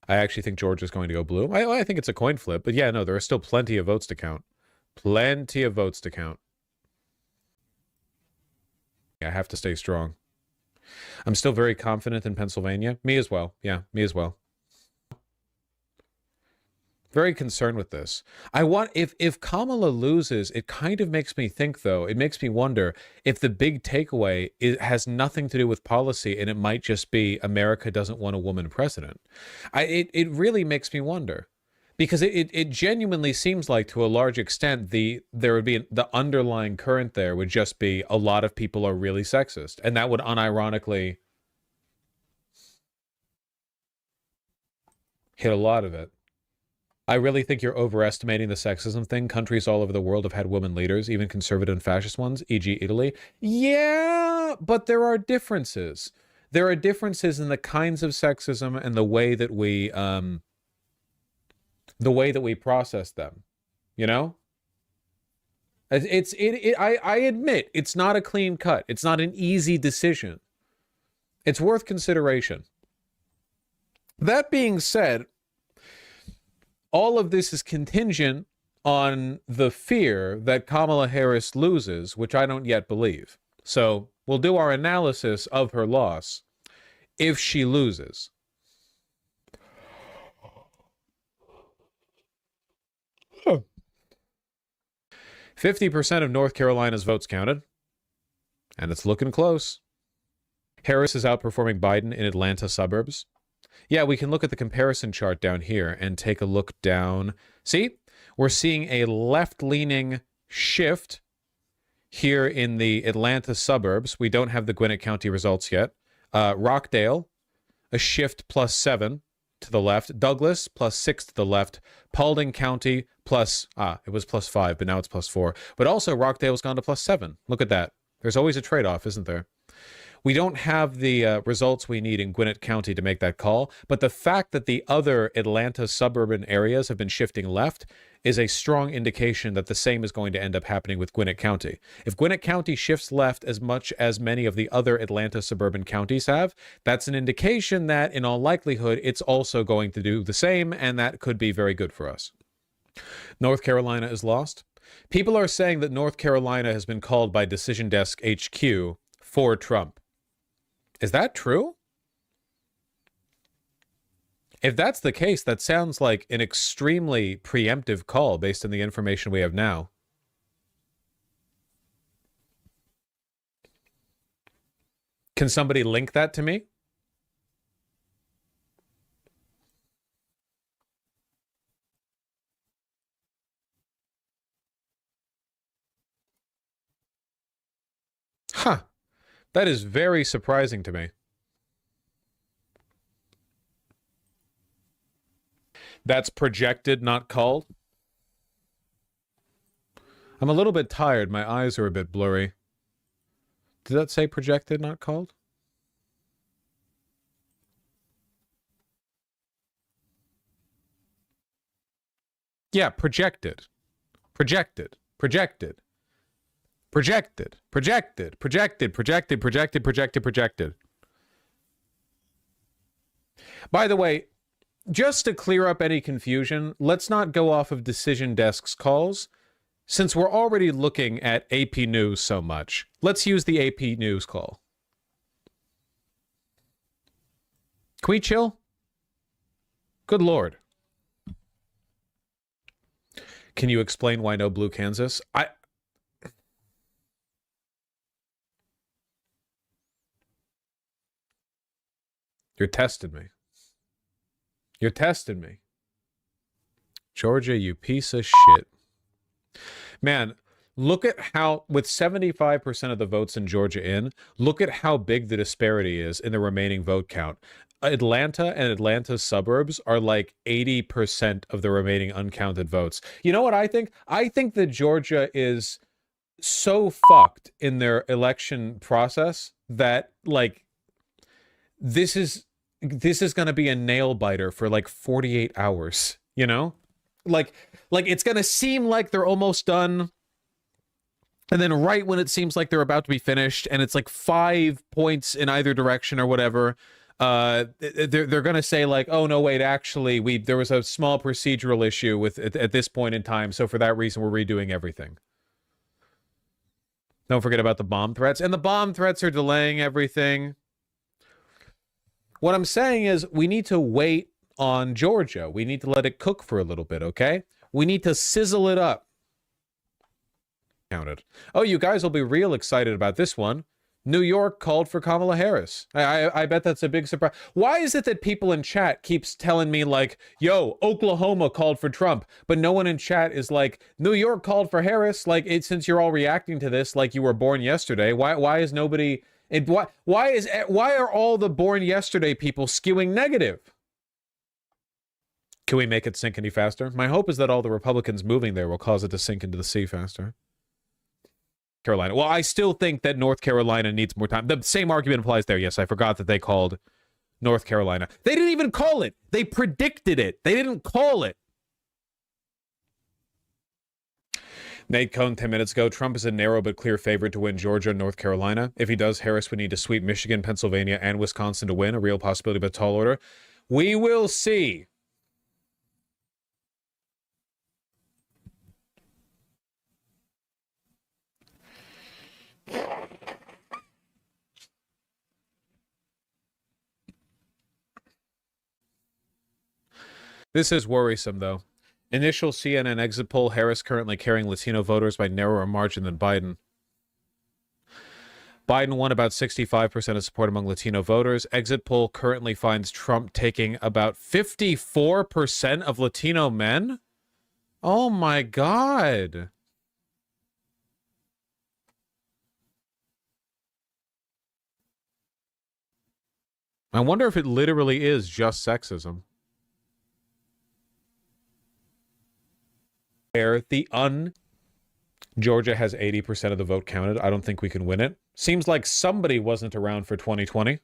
I actually think Georgia's going to go blue. I think it's a coin flip, but yeah, no, there are still plenty of votes to count. Plenty of votes to count. I have to stay strong. I'm still very confident in Pennsylvania. Me as well. Yeah, me as well. Very concerned with this. I want, if Kamala loses, it kind of makes me think, though, it makes me wonder if the big takeaway has nothing to do with policy and it might just be America doesn't want a woman president. It really makes me wonder, because it genuinely seems like, to a large extent, there would be the underlying current there would just be a lot of people are really sexist, and that would unironically hit a lot of it. I really think you're overestimating the sexism thing. Countries all over the world have had women leaders, even conservative and fascist ones, e.g. Italy. Yeah, but there are differences. There are differences in the kinds of sexism and the way that we process them. You know? I admit it's not a clean cut. It's not an easy decision. It's worth consideration. That being said, all of this is contingent on the fear that Kamala Harris loses, which I don't yet believe. So we'll do our analysis of her loss if she loses. Huh. 50% of North Carolina's votes counted, and it's looking close. Harris is outperforming Biden in Atlanta suburbs. Yeah, we can look at the comparison chart down here and take a look down. See, we're seeing a left-leaning shift here in the Atlanta suburbs. We don't have the Gwinnett County results yet. Rockdale, a shift +7 to the left. Douglas, +6 to the left. Paulding County, it was +5, but now it's +4. But also, Rockdale's gone to +7. Look at that. There's always a trade-off, isn't there? We don't have the results we need in Gwinnett County to make that call, but the fact that the other Atlanta suburban areas have been shifting left is a strong indication that the same is going to end up happening with Gwinnett County. If Gwinnett County shifts left as much as many of the other Atlanta suburban counties have, that's an indication that, in all likelihood, it's also going to do the same, and that could be very good for us. North Carolina is lost. People are saying that North Carolina has been called by Decision Desk HQ for Trump. Is that true? If that's the case, that sounds like an extremely preemptive call based on the information we have now. Can somebody link that to me? Huh. That is very surprising to me. That's projected, not called. I'm a little bit tired. My eyes are a bit blurry. Did that say projected, not called? Yeah, projected. Projected. Projected. Projected. Projected. Projected. Projected. Projected. Projected. Projected. By the way, just to clear up any confusion, let's not go off of Decision Desk's calls. Since we're already looking at AP News so much, let's use the AP News call. Can we chill? Good Lord. Can you explain why no blue Kansas? You're testing me. You're testing me. Georgia, you piece of shit. Man, look at how, with 75% of the votes in Georgia in, look at how big the disparity is in the remaining vote count. Atlanta and Atlanta's suburbs are like 80% of the remaining uncounted votes. You know what I think? I think that Georgia is so fucked in their election process that, like, this is going to be a nail biter for like 48 hours, you know? Like it's going to seem like they're almost done. And then right when it seems like they're about to be finished and it's like 5 points in either direction or whatever, they're going to say like, oh no, wait, actually there was a small procedural issue with at this point in time. So for that reason, we're redoing everything. Don't forget about the bomb threats, and the bomb threats are delaying everything. What I'm saying is we need to wait on Georgia. We need to let it cook for a little bit, okay? We need to sizzle it up. Counted. Oh, you guys will be real excited about this one. New York called for Kamala Harris. I bet that's a big surprise. Why is it that people in chat keeps telling me like, yo, Oklahoma called for Trump, but no one in chat is like, New York called for Harris? Like, since you're all reacting to this like you were born yesterday, why is nobody... Why are all the born yesterday people skewing negative? Can we make it sink any faster? My hope is that all the Republicans moving there will cause it to sink into the sea faster. Carolina. Well, I still think that North Carolina needs more time. The same argument applies there. Yes, I forgot that they called North Carolina. They didn't even call it. They predicted it. They didn't call it. Nate Cohn 10 minutes ago. Trump is a narrow but clear favorite to win Georgia and North Carolina. If he does, Harris would need to sweep Michigan, Pennsylvania, and Wisconsin to win. A real possibility of a tall order. We will see. This is worrisome, though. Initial CNN exit poll, Harris currently carrying Latino voters by narrower margin than Biden. Biden won about 65% of support among Latino voters. Exit poll currently finds Trump taking about 54% of Latino men? Oh my God. I wonder if it literally is just sexism. Where the Georgia has 80% of the vote counted. I don't think we can win it. Seems like somebody wasn't around for 2020.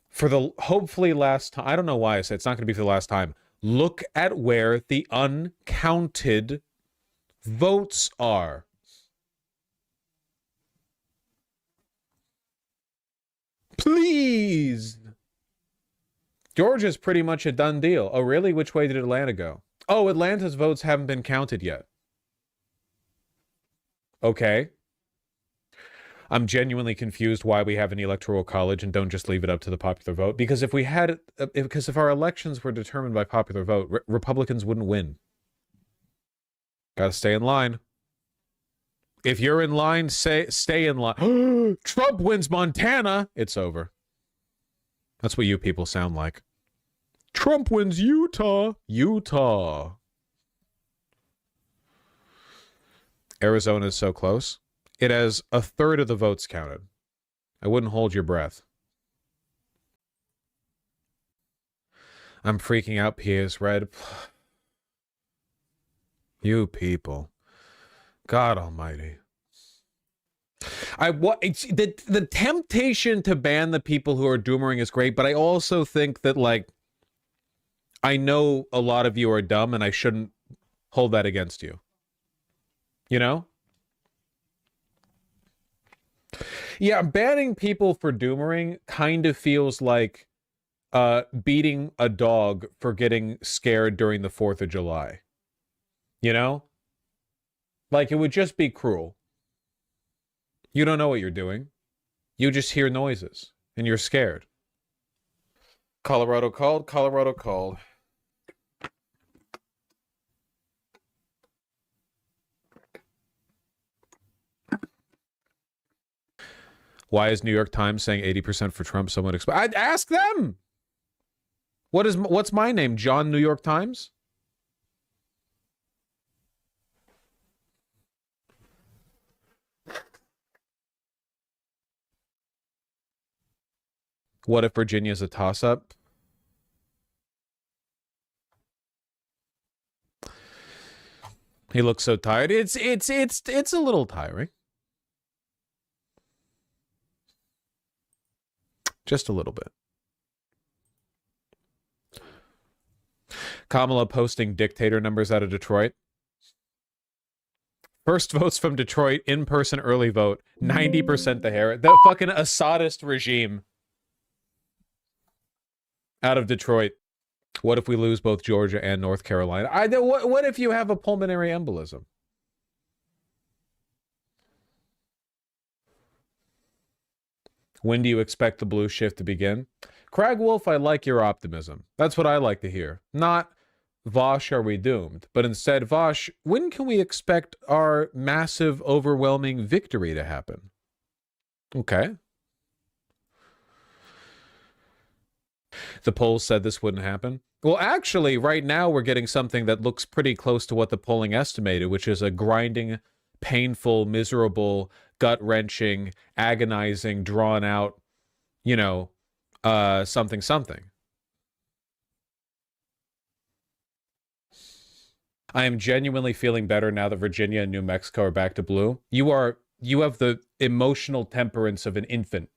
For the hopefully last time, I don't know why I said it's not going to be for the last time. Look at where the uncounted votes are. Please. Georgia's pretty much a done deal. Oh, really? Which way did Atlanta go? Oh, Atlanta's votes haven't been counted yet. Okay. I'm genuinely confused why we have an electoral college and don't just leave it up to the popular vote. Because if we had, because if our elections were determined by popular vote, Republicans wouldn't win. Gotta stay in line. If you're in line, stay in line. Trump wins Montana. It's over. That's what you people sound like. Trump wins Utah. Utah. Arizona is so close. It has a third of the votes counted. I wouldn't hold your breath. I'm freaking out. PA is red. You people. God almighty. The temptation to ban the people who are doomering is great, but I also think that, like, I know a lot of you are dumb and I shouldn't hold that against you. You know? Yeah, banning people for doomering kind of feels like beating a dog for getting scared during the 4th of July. You know? Like, it would just be cruel. You don't know what you're doing. You just hear noises, and you're scared. Colorado called. Colorado called. Why is New York Times saying 80% for Trump? Someone I'd ask them. What's my name? John New York Times? What if Virginia's a toss-up? He looks so tired. It's a little tiring. Just a little bit. Kamala posting dictator numbers out of Detroit. First votes from Detroit, in-person early vote, 90% the Harris. The fucking Assadist regime out of Detroit. What if we lose both Georgia and North Carolina? What if you have a pulmonary embolism? When do you expect the blue shift to begin? Crag Wolf, I like your optimism. That's what I like to hear. Not, Vaush, are we doomed? But instead, Vaush, when can we expect our massive, overwhelming victory to happen? Okay. The polls said this wouldn't happen. Well, actually, right now we're getting something that looks pretty close to what the polling estimated, which is a grinding, painful, miserable, gut-wrenching, agonizing, drawn-out, you know, something. I am genuinely feeling better now that Virginia and New Mexico are back to blue. You have the emotional temperance of an infant.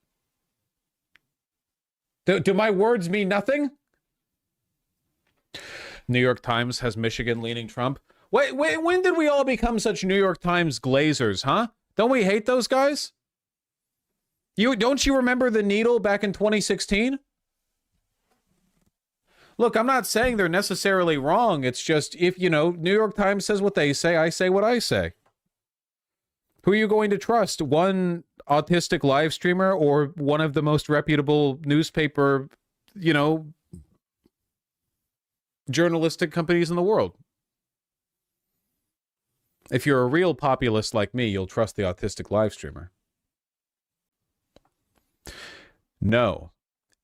Do my words mean nothing? New York Times has Michigan leaning Trump. Wait, when did we all become such New York Times glazers, huh? Don't we hate those guys? Don't you remember the Needle back in 2016? Look, I'm not saying they're necessarily wrong. It's just, if, you know, New York Times says what they say, I say what I say. Who are you going to trust? One autistic live streamer or one of the most reputable newspaper, you know, journalistic companies in the world? If you're a real populist like me, you'll trust the autistic live streamer. No,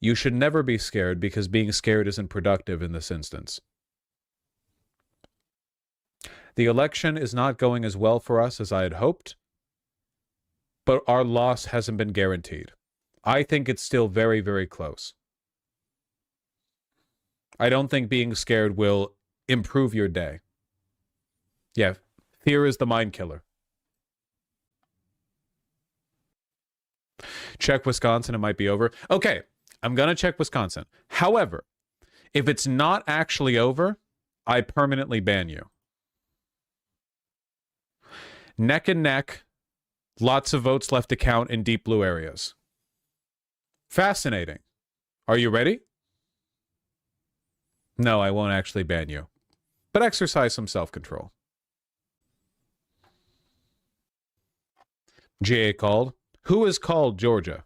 you should never be scared, because being scared isn't productive in this instance. The election is not going as well for us as I had hoped, but our loss hasn't been guaranteed. I think it's still very, very close. I don't think being scared will improve your day. Yeah, Fear is the mind killer. Check Wisconsin, it might be over. Okay, I'm going to check Wisconsin. However, if it's not actually over, I permanently ban you. Neck and neck, lots of votes left to count in deep blue areas. Fascinating. Are you ready? No, I won't actually ban you. But exercise some self-control. GA called. Who has called Georgia?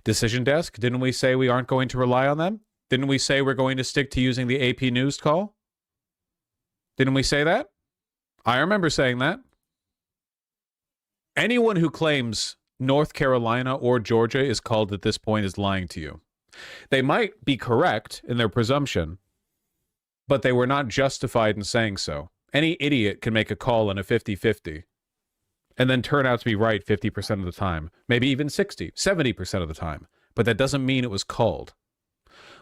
Decision desk, didn't we say we aren't going to rely on them? Didn't we say we're going to stick to using the AP News call? Didn't we say that? I remember saying that. Anyone who claims North Carolina or Georgia is called at this point is lying to you. They might be correct in their presumption, but they were not justified in saying so. Any idiot can make a call in a 50-50 and then turn out to be right 50% of the time, maybe even 60, 70% of the time. But that doesn't mean it was called.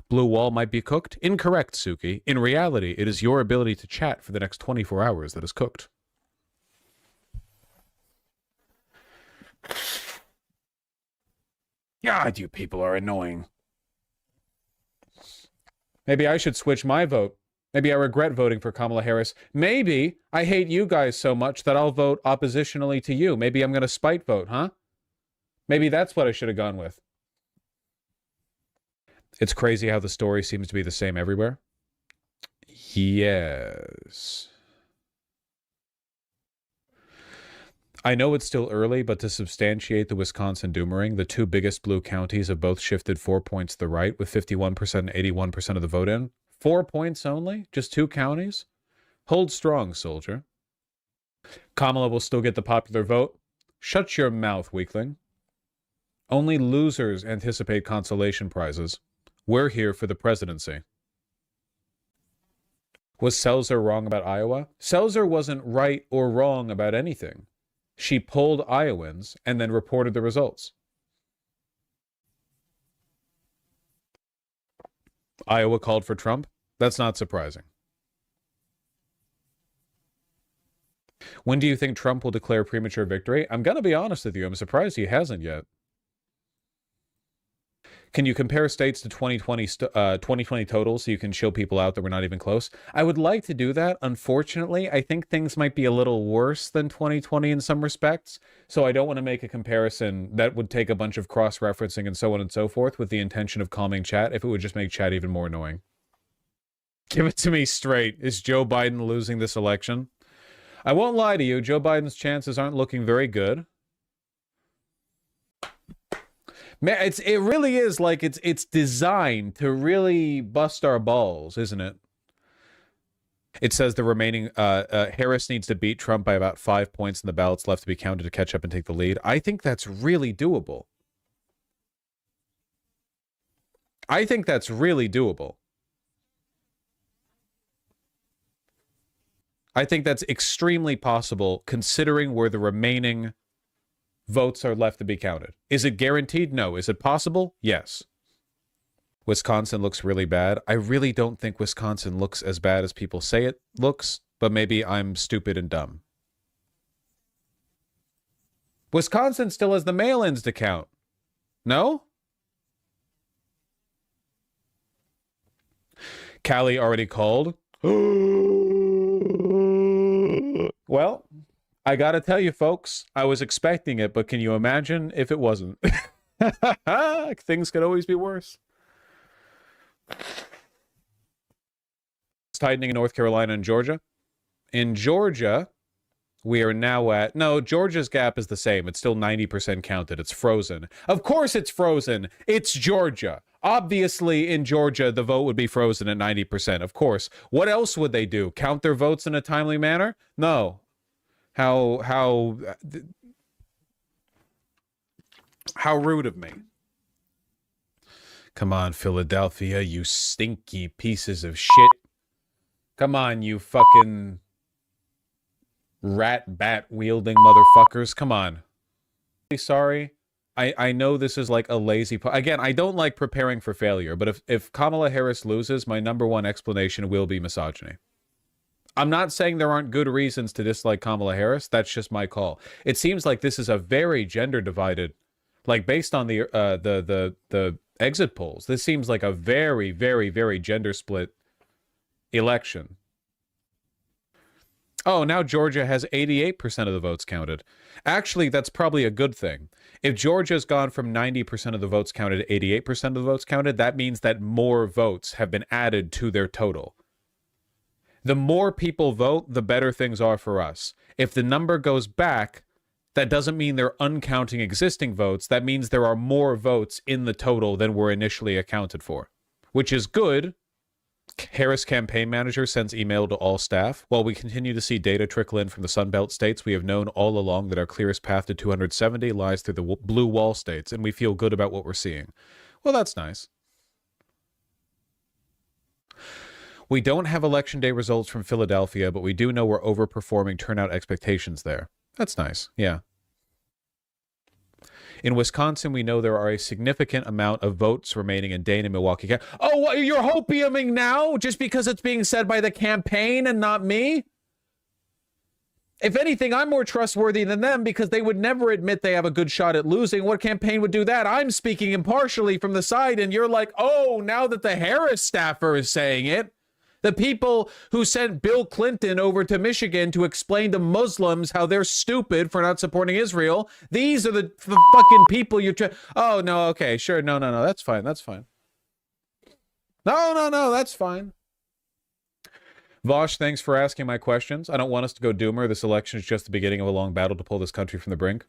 Blue wall might be cooked? Incorrect, Suki. In reality, it is your ability to chat for the next 24 hours that is cooked. God, you people are annoying. Maybe I should switch my vote. Maybe I regret voting for Kamala Harris. Maybe I hate you guys so much that I'll vote oppositionally to you. Maybe I'm going to spite vote, huh? Maybe that's what I should have gone with. It's crazy how the story seems to be the same everywhere. Yes. I know it's still early, but to substantiate the Wisconsin doomering, the two biggest blue counties have both shifted 4 points to the right, with 51% and 81% of the vote in. 4 points only? Just two counties? Hold strong, soldier. Kamala will still get the popular vote. Shut your mouth, weakling. Only losers anticipate consolation prizes. We're here for the presidency. Was Selzer wrong about Iowa? Selzer wasn't right or wrong about anything. She polled Iowans and then reported the results. Iowa called for Trump? That's not surprising. When do you think Trump will declare premature victory? I'm going to be honest with you. I'm surprised he hasn't yet. Can you compare states to 2020 totals so you can show people out that we're not even close? I would like to do that. Unfortunately, I think things might be a little worse than 2020 in some respects. So I don't want to make a comparison that would take a bunch of cross-referencing and so on and so forth with the intention of calming chat if it would just make chat even more annoying. Give it to me straight. Is Joe Biden losing this election? I won't lie to you. Joe Biden's chances aren't looking very good. Man, it really is like it's designed to really bust our balls, isn't it? It says the remaining Harris needs to beat Trump by about 5 points in the ballots left to be counted to catch up and take the lead. I think that's really doable. I think that's really doable. I think that's extremely possible considering where the remaining votes are left to be counted. Is it guaranteed? No. Is it possible? Yes. Wisconsin looks really bad. I really don't think Wisconsin looks as bad as people say it looks, but maybe I'm stupid and dumb. Wisconsin still has the mail-ins to count. No? Callie already called. Well, I gotta tell you, folks, I was expecting it, but can you imagine if it wasn't? Things could always be worse. It's tightening in North Carolina and Georgia. In Georgia, we are now at... No, Georgia's gap is the same. It's still 90% counted. It's frozen. Of course it's frozen. It's Georgia. Obviously, in Georgia, the vote would be frozen at 90%. Of course. What else would they do? Count their votes in a timely manner? No. How rude of me. Come on, Philadelphia, you stinky pieces of shit. Come on, you fucking rat bat wielding motherfuckers. Come on. Sorry. I know this is like a lazy... Again, I don't like preparing for failure, but if Kamala Harris loses, my #1 explanation will be misogyny. I'm not saying there aren't good reasons to dislike Kamala Harris. That's just my call. It seems like this is a very gender divided, like based on the exit polls. This seems like a very, very, very gender split election. Oh, now Georgia has 88% of the votes counted. Actually, that's probably a good thing. If Georgia's gone from 90% of the votes counted to 88% of the votes counted, that means that more votes have been added to their total. The more people vote, the better things are for us. If the number goes back, that doesn't mean they're uncounting existing votes. That means there are more votes in the total than were initially accounted for, which is good. Harris campaign manager sends email to all staff. While we continue to see data trickle in from the Sunbelt states, we have known all along that our clearest path to 270 lies through the blue wall states, and we feel good about what we're seeing. Well, that's nice. We don't have election day results from Philadelphia, but we do know we're overperforming turnout expectations there. That's nice, yeah. In Wisconsin, we know there are a significant amount of votes remaining in Dane and Milwaukee County. Oh, what, you're hopiuming now just because it's being said by the campaign and not me? If anything, I'm more trustworthy than them because they would never admit they have a good shot at losing. What campaign would do that? I'm speaking impartially from the side, and you're like, oh, now that the Harris staffer is saying it. The people who sent Bill Clinton over to Michigan to explain to Muslims how they're stupid for not supporting Israel. These are the fucking people you're trying. Oh, no, okay, sure. No, that's fine. That's fine. No, that's fine. Vaush, thanks for asking my questions. I don't want us to go doomer. This election is just the beginning of a long battle to pull this country from the brink.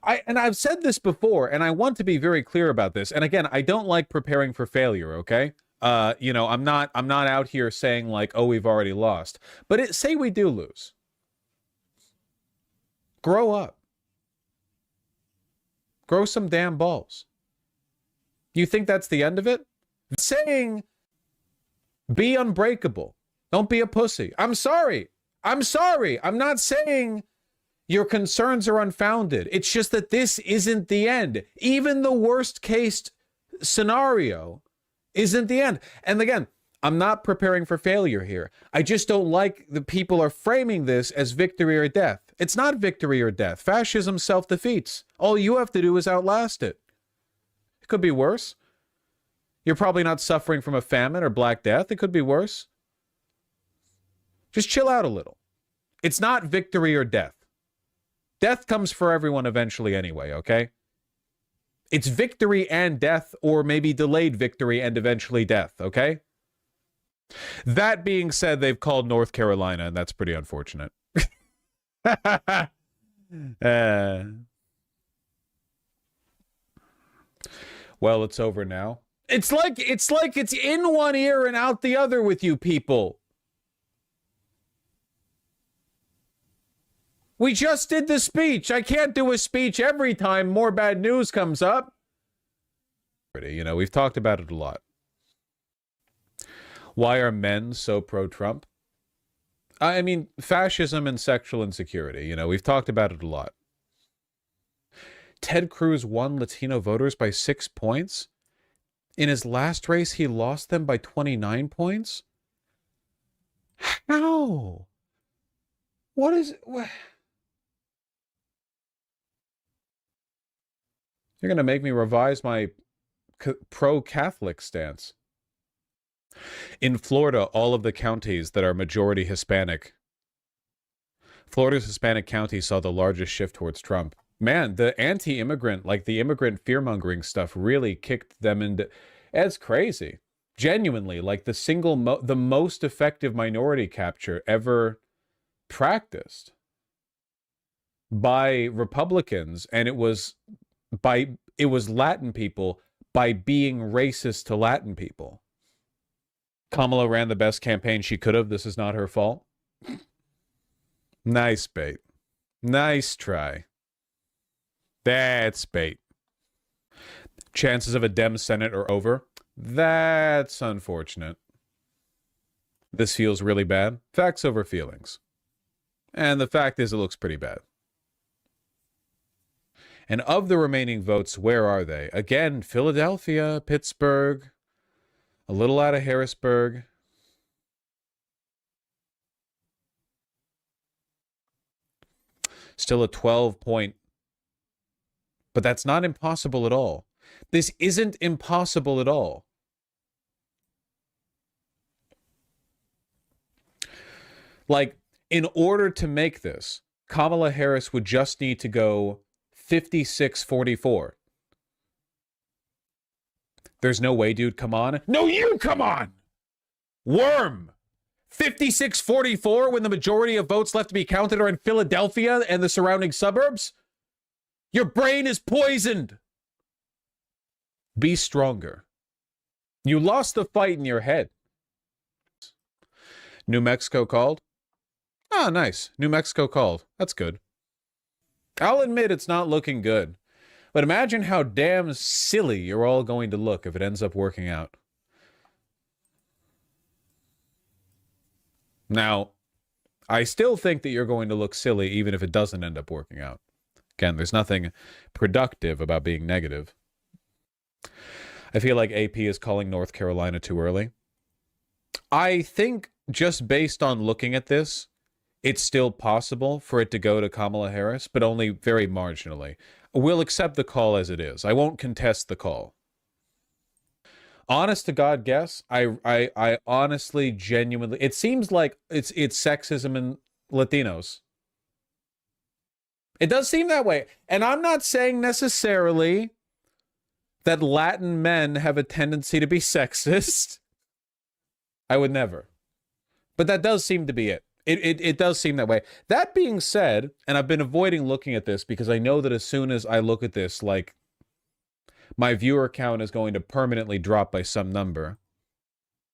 I've said this before, and I want to be very clear about this. And again, I don't like preparing for failure, okay? You know, I'm not out here saying like, oh, we've already lost. But say we do lose. Grow up. Grow some damn balls. You think that's the end of it? Saying, be unbreakable. Don't be a pussy. I'm sorry. I'm not saying your concerns are unfounded. It's just that this isn't the end. Even the worst case scenario isn't the end. And again, I'm not preparing for failure here. I just don't like the people are framing this as victory or death. It's not victory or death. Fascism self-defeats. All you have to do is outlast it. It could be worse. You're probably not suffering from a famine or Black Death. It could be worse. Just chill out a little. It's not victory or death. Death comes for everyone eventually anyway, okay? It's victory and death, or maybe delayed victory and eventually death, okay? That being said, they've called North Carolina, and that's pretty unfortunate. Well, it's over now. It's like it's in one ear and out the other with you people. We just did the speech. I can't do a speech every time more bad news comes up. You know, we've talked about it a lot. Why are men so pro-Trump? I mean, fascism and sexual insecurity. You know, we've talked about it a lot. Ted Cruz won Latino voters by 6 points. In his last race, he lost them by 29 points. How? What is... You're going to make me revise my pro-Catholic stance. In Florida, all of the counties that are majority Hispanic, Florida's Hispanic counties saw the largest shift towards Trump. Man, the anti-immigrant, like the immigrant fear-mongering stuff really kicked them into... It's crazy. Genuinely, like the most effective minority capture ever practiced by Republicans, and it was Latin people by being racist to Latin people. Kamala ran the best campaign she could have. This is not her fault. Nice bait. Nice try. That's bait. Chances of a Dem Senate are over. That's unfortunate. This feels really bad. Facts over feelings. And the fact is, it looks pretty bad. And of the remaining votes, where are they? Again, Philadelphia, Pittsburgh, a little out of Harrisburg. Still a 12-point. But that's not impossible at all. This isn't impossible at all. Like, in order to make this, Kamala Harris would just need to go 56-44. There's no way, dude. Come on. No, you come on. Worm. 56-44 when the majority of votes left to be counted are in Philadelphia and the surrounding suburbs? Your brain is poisoned. Be stronger. You lost the fight in your head. New Mexico called? Ah, nice. New Mexico called. That's good. I'll admit it's not looking good. But imagine how damn silly you're all going to look if it ends up working out. Now, I still think that you're going to look silly even if it doesn't end up working out. Again, there's nothing productive about being negative. I feel like AP is calling North Carolina too early. I think just based on looking at this, it's still possible for it to go to Kamala Harris, but only very marginally. We'll accept the call as it is. I won't contest the call. Honest to God guess, I honestly, genuinely, it seems like it's sexism in Latinos. It does seem that way. And I'm not saying necessarily that Latin men have a tendency to be sexist. I would never. But that does seem to be it. It does seem that way. That being said, and I've been avoiding looking at this because I know that as soon as I look at this, like, my viewer count is going to permanently drop by some number.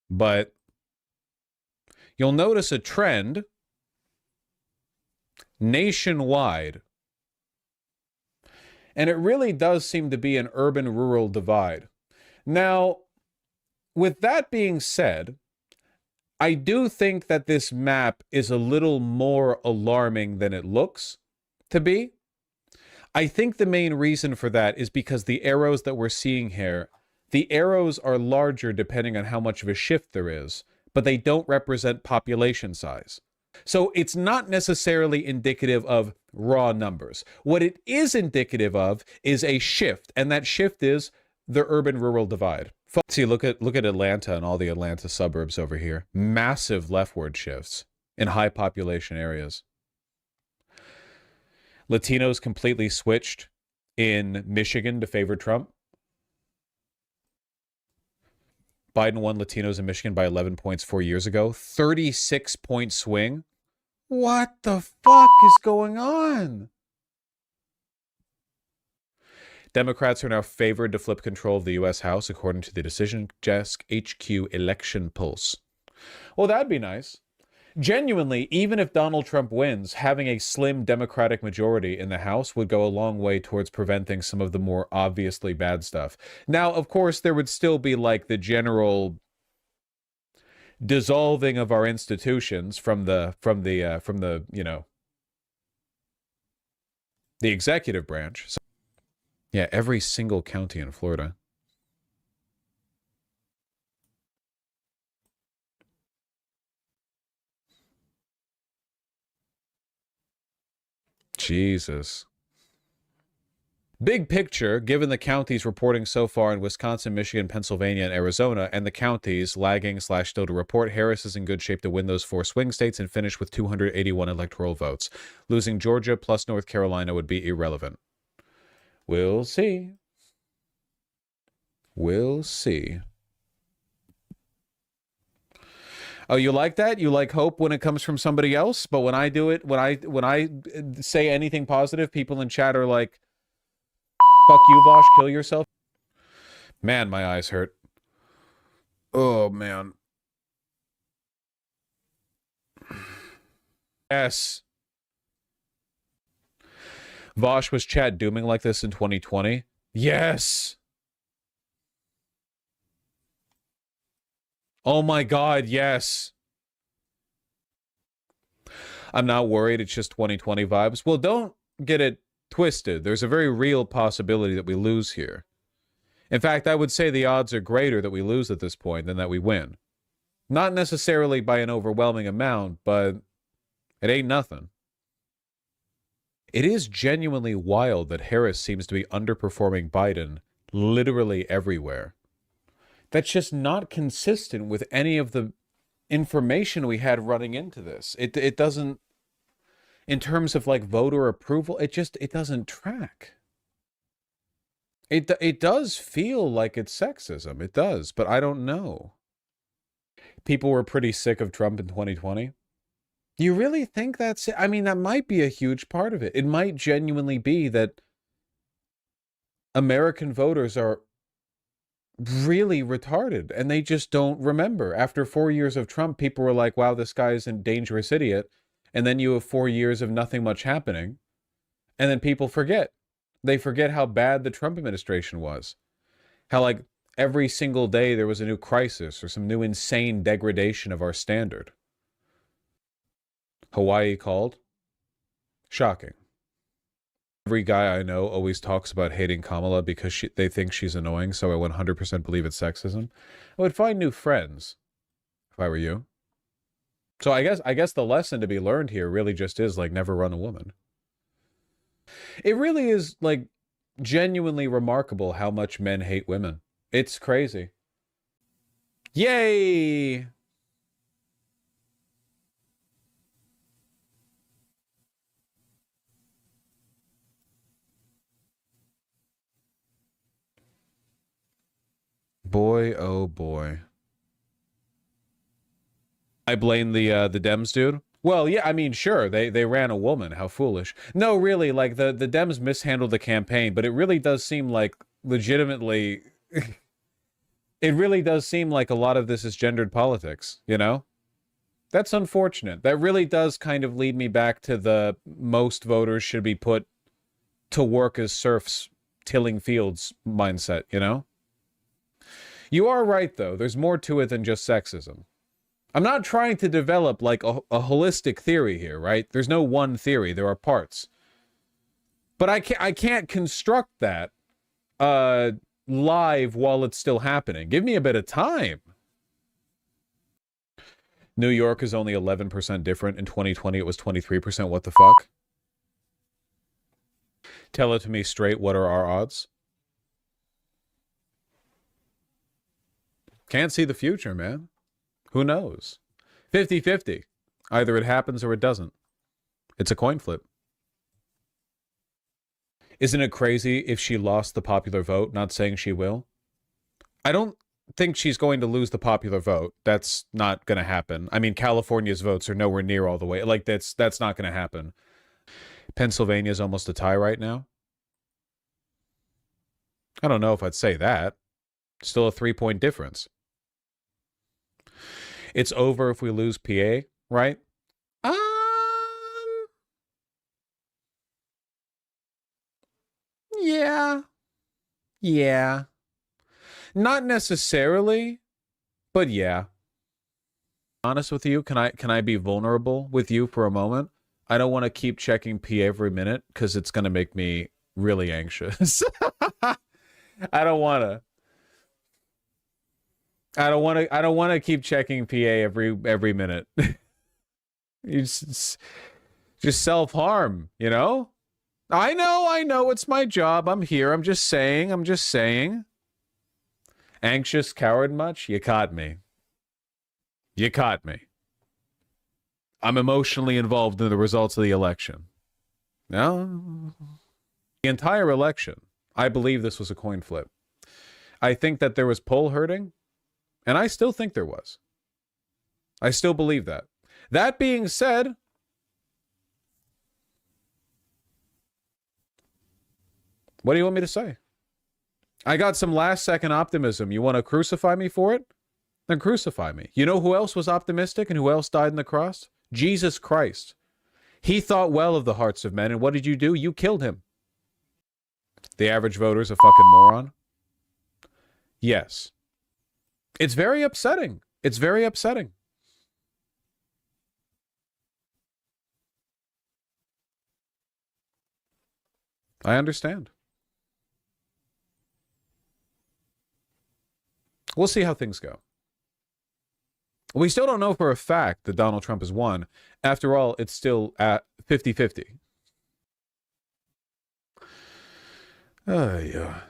But you'll notice a trend nationwide. And it really does seem to be an urban-rural divide. Now, with that being said, I do think that this map is a little more alarming than it looks to be. I think the main reason for that is because the arrows that we're seeing here, the arrows are larger depending on how much of a shift there is, but they don't represent population size. So it's not necessarily indicative of raw numbers. What it is indicative of is a shift, and that shift is the urban-rural divide. See, look at Atlanta and all the Atlanta suburbs over here. Massive leftward shifts in high population areas. Latinos completely switched in Michigan to favor Trump. Biden won Latinos in Michigan by 11 points 4 years ago. 36-point swing. What the fuck is going on? Democrats are now favored to flip control of the U.S. House, according to the Decision Desk HQ election pulse. Well, that'd be nice. Genuinely, even if Donald Trump wins, having a slim Democratic majority in the House would go a long way towards preventing some of the more obviously bad stuff. Now, of course, there would still be like the general dissolving of our institutions from the you know, the executive branch. So, yeah, every single county in Florida. Jesus. Big picture, given the counties reporting so far in Wisconsin, Michigan, Pennsylvania, and Arizona, and the counties lagging / still to report, Harris is in good shape to win those 4 swing states and finish with 281 electoral votes. Losing Georgia plus North Carolina would be irrelevant. We'll see. We'll see. Oh, you like that? You like hope when it comes from somebody else? But when I do it, when I say anything positive, people in chat are like, fuck you, Vaush, kill yourself. Man, my eyes hurt. Oh, man. Yes. Vaush, was chat dooming like this in 2020? Yes. Oh my God, yes. I'm not worried, it's just 2020 vibes. Well, don't get it twisted. There's a very real possibility that we lose here. In fact, I would say the odds are greater that we lose at this point than that we win. Not necessarily by an overwhelming amount, but it ain't nothing. It is genuinely wild that Harris seems to be underperforming Biden literally everywhere. That's just not consistent with any of the information we had running into this. It doesn't, in terms of like voter approval, it doesn't track. It does feel like it's sexism. It does, but I don't know. People were pretty sick of Trump in 2020. You really think that's it? I mean, that might be a huge part of it. It might genuinely be that American voters are really retarded and they just don't remember. After 4 years of Trump, people were like, wow, this guy's a dangerous idiot. And then you have 4 years of nothing much happening. And then people forget. They forget how bad the Trump administration was. How like every single day there was a new crisis or some new insane degradation of our standard. Hawaii called. Shocking. Every guy I know always talks about hating Kamala because they think she's annoying, so I 100% believe it's sexism. I would find new friends if I were you. So I guess the lesson to be learned here really just is like never run a woman. It really is like genuinely remarkable how much men hate women. It's crazy. Yay! Boy, oh boy. I blame the Dems dude. Well, yeah, I mean, sure, they ran a woman. How foolish. No, really, like the Dems mishandled the campaign, but it really does seem like legitimately it really does seem like a lot of this is gendered politics, you know? That's unfortunate. That really does kind of lead me back to the most voters should be put to work as serfs tilling fields mindset, you know? You are right, though. There's more to it than just sexism. I'm not trying to develop like a holistic theory here, right? There's no one theory. There are parts. But I can't construct that live while it's still happening. Give me a bit of time. New York is only 11% different. In 2020, it was 23%. What the fuck? Tell it to me straight. What are our odds? Can't see the future, man. Who knows? 50-50. Either it happens or it doesn't. It's a coin flip. Isn't it crazy if she lost the popular vote? Not saying she will. I don't think she's going to lose the popular vote. That's not going to happen. I mean, California's votes are nowhere near all the way. Like, that's not going to happen. Pennsylvania's almost a tie right now. I don't know if I'd say that. Still a 3-point difference. It's over if we lose PA, right? Yeah. Yeah. Not necessarily, but yeah. Honest with you, can I be vulnerable with you for a moment? I don't want to keep checking PA every minute because it's going to make me really anxious. I don't want to. I don't want to keep checking PA every minute. You just self-harm, you know? I know it's my job. I'm here. I'm just saying. Anxious, coward much? You caught me. You caught me. I'm emotionally involved in the results of the election. No. The entire election, I believe this was a coin flip. I think that there was poll herding. And I still think there was. I still believe that. That being said, what do you want me to say? I got some last-second optimism. You want to crucify me for it? Then crucify me. You know who else was optimistic and who else died on the cross? Jesus Christ. He thought well of the hearts of men, and what did you do? You killed him. The average voter's a fucking moron? Yes. It's very upsetting. It's very upsetting. I understand. We'll see how things go. We still don't know for a fact that Donald Trump has won. After all, it's still at 50-50. Yeah.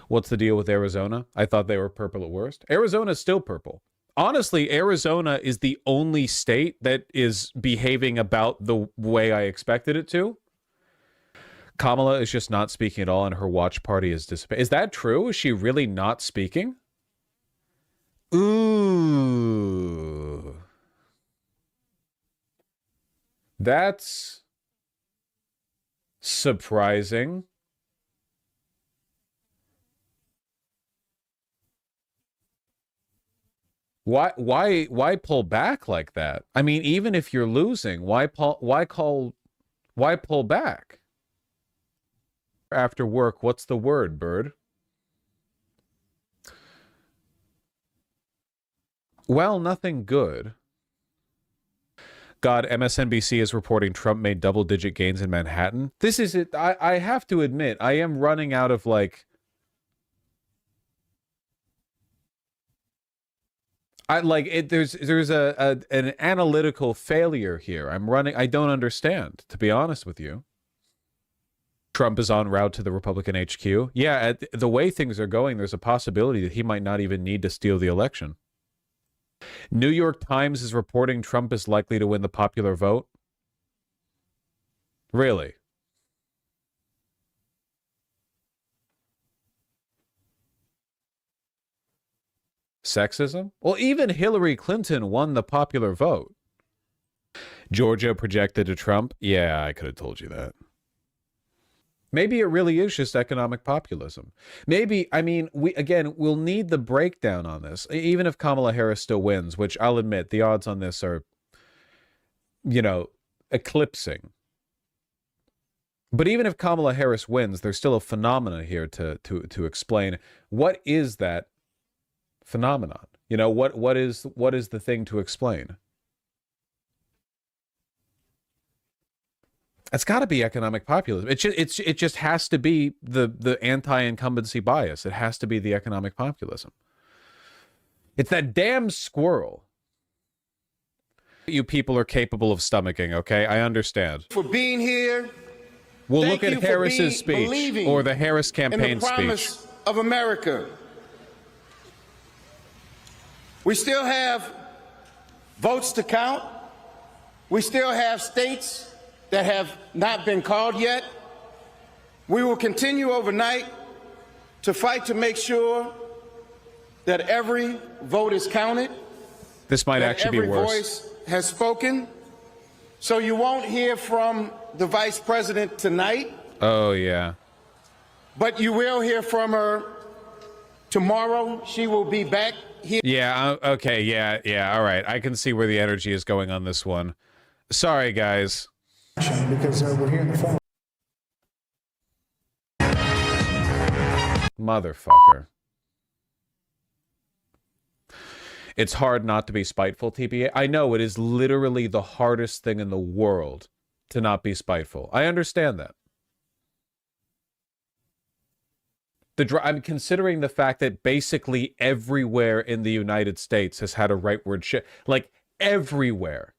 What's the deal with Arizona? I thought they were purple at worst. Arizona is still purple. Honestly, Arizona is the only state that is behaving about the way I expected it to. Kamala is just not speaking at all, and her watch party is dissipating. Is that true? Is she really not speaking? Ooh. That's surprising. Why pull back like that? I mean, even if you're losing, why pull back? After work, what's the word, bird? Well, nothing good. God, MSNBC is reporting Trump made double-digit gains in Manhattan. This is it. I have to admit, I am running out of, like... there's an analytical failure here. I don't understand, to be honest with you. Trump is en route to the Republican HQ. Yeah, the way things are going, there's a possibility that he might not even need to steal the election. New York Times is reporting Trump is likely to win the popular vote. Really? Sexism? Well, even Hillary Clinton won the popular vote. Georgia projected to Trump? Yeah, I could have told you that. Maybe it really is just economic populism. Maybe, I mean, we'll need the breakdown on this. Even if Kamala Harris still wins, which I'll admit, the odds on this are, you know, eclipsing. But even if Kamala Harris wins, there's still a phenomenon here to explain. What is that phenomenon? You know, what is the thing to explain? It's got to be economic populism. It just has to be the anti-incumbency bias. It has to be the economic populism. It's that damn squirrel. You people are capable of stomaching, okay? I understand. For being here. We'll look at Harris's speech or the Harris campaign speech of America. We still have votes to count. We still have states that have not been called yet. We will continue overnight to fight to make sure that every vote is counted. This might actually be worse. Every voice has spoken. So you won't hear from the vice president tonight. Oh, yeah. But you will hear from her tomorrow. She will be back here. Yeah, okay, yeah, all right. I can see where the energy is going on this one. Sorry, guys. Because we're here in the phone. Motherfucker. It's hard not to be spiteful, TBA. I know it is literally the hardest thing in the world to not be spiteful. I understand that. I'm considering the fact that basically everywhere in the United States has had a rightward shift. Like, everywhere.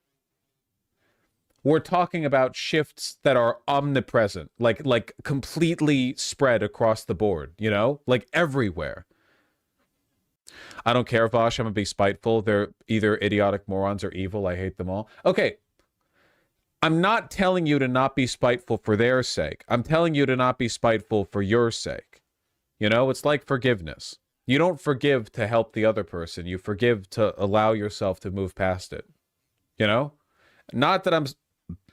We're talking about shifts that are omnipresent, like completely spread across the board, you know? Like, everywhere. I don't care, Vaush. I'm going to be spiteful. They're either idiotic morons or evil. I hate them all. Okay. I'm not telling you to not be spiteful for their sake. I'm telling you to not be spiteful for your sake. You know, it's like forgiveness. You don't forgive to help the other person. You forgive to allow yourself to move past it. You know? Not that I'm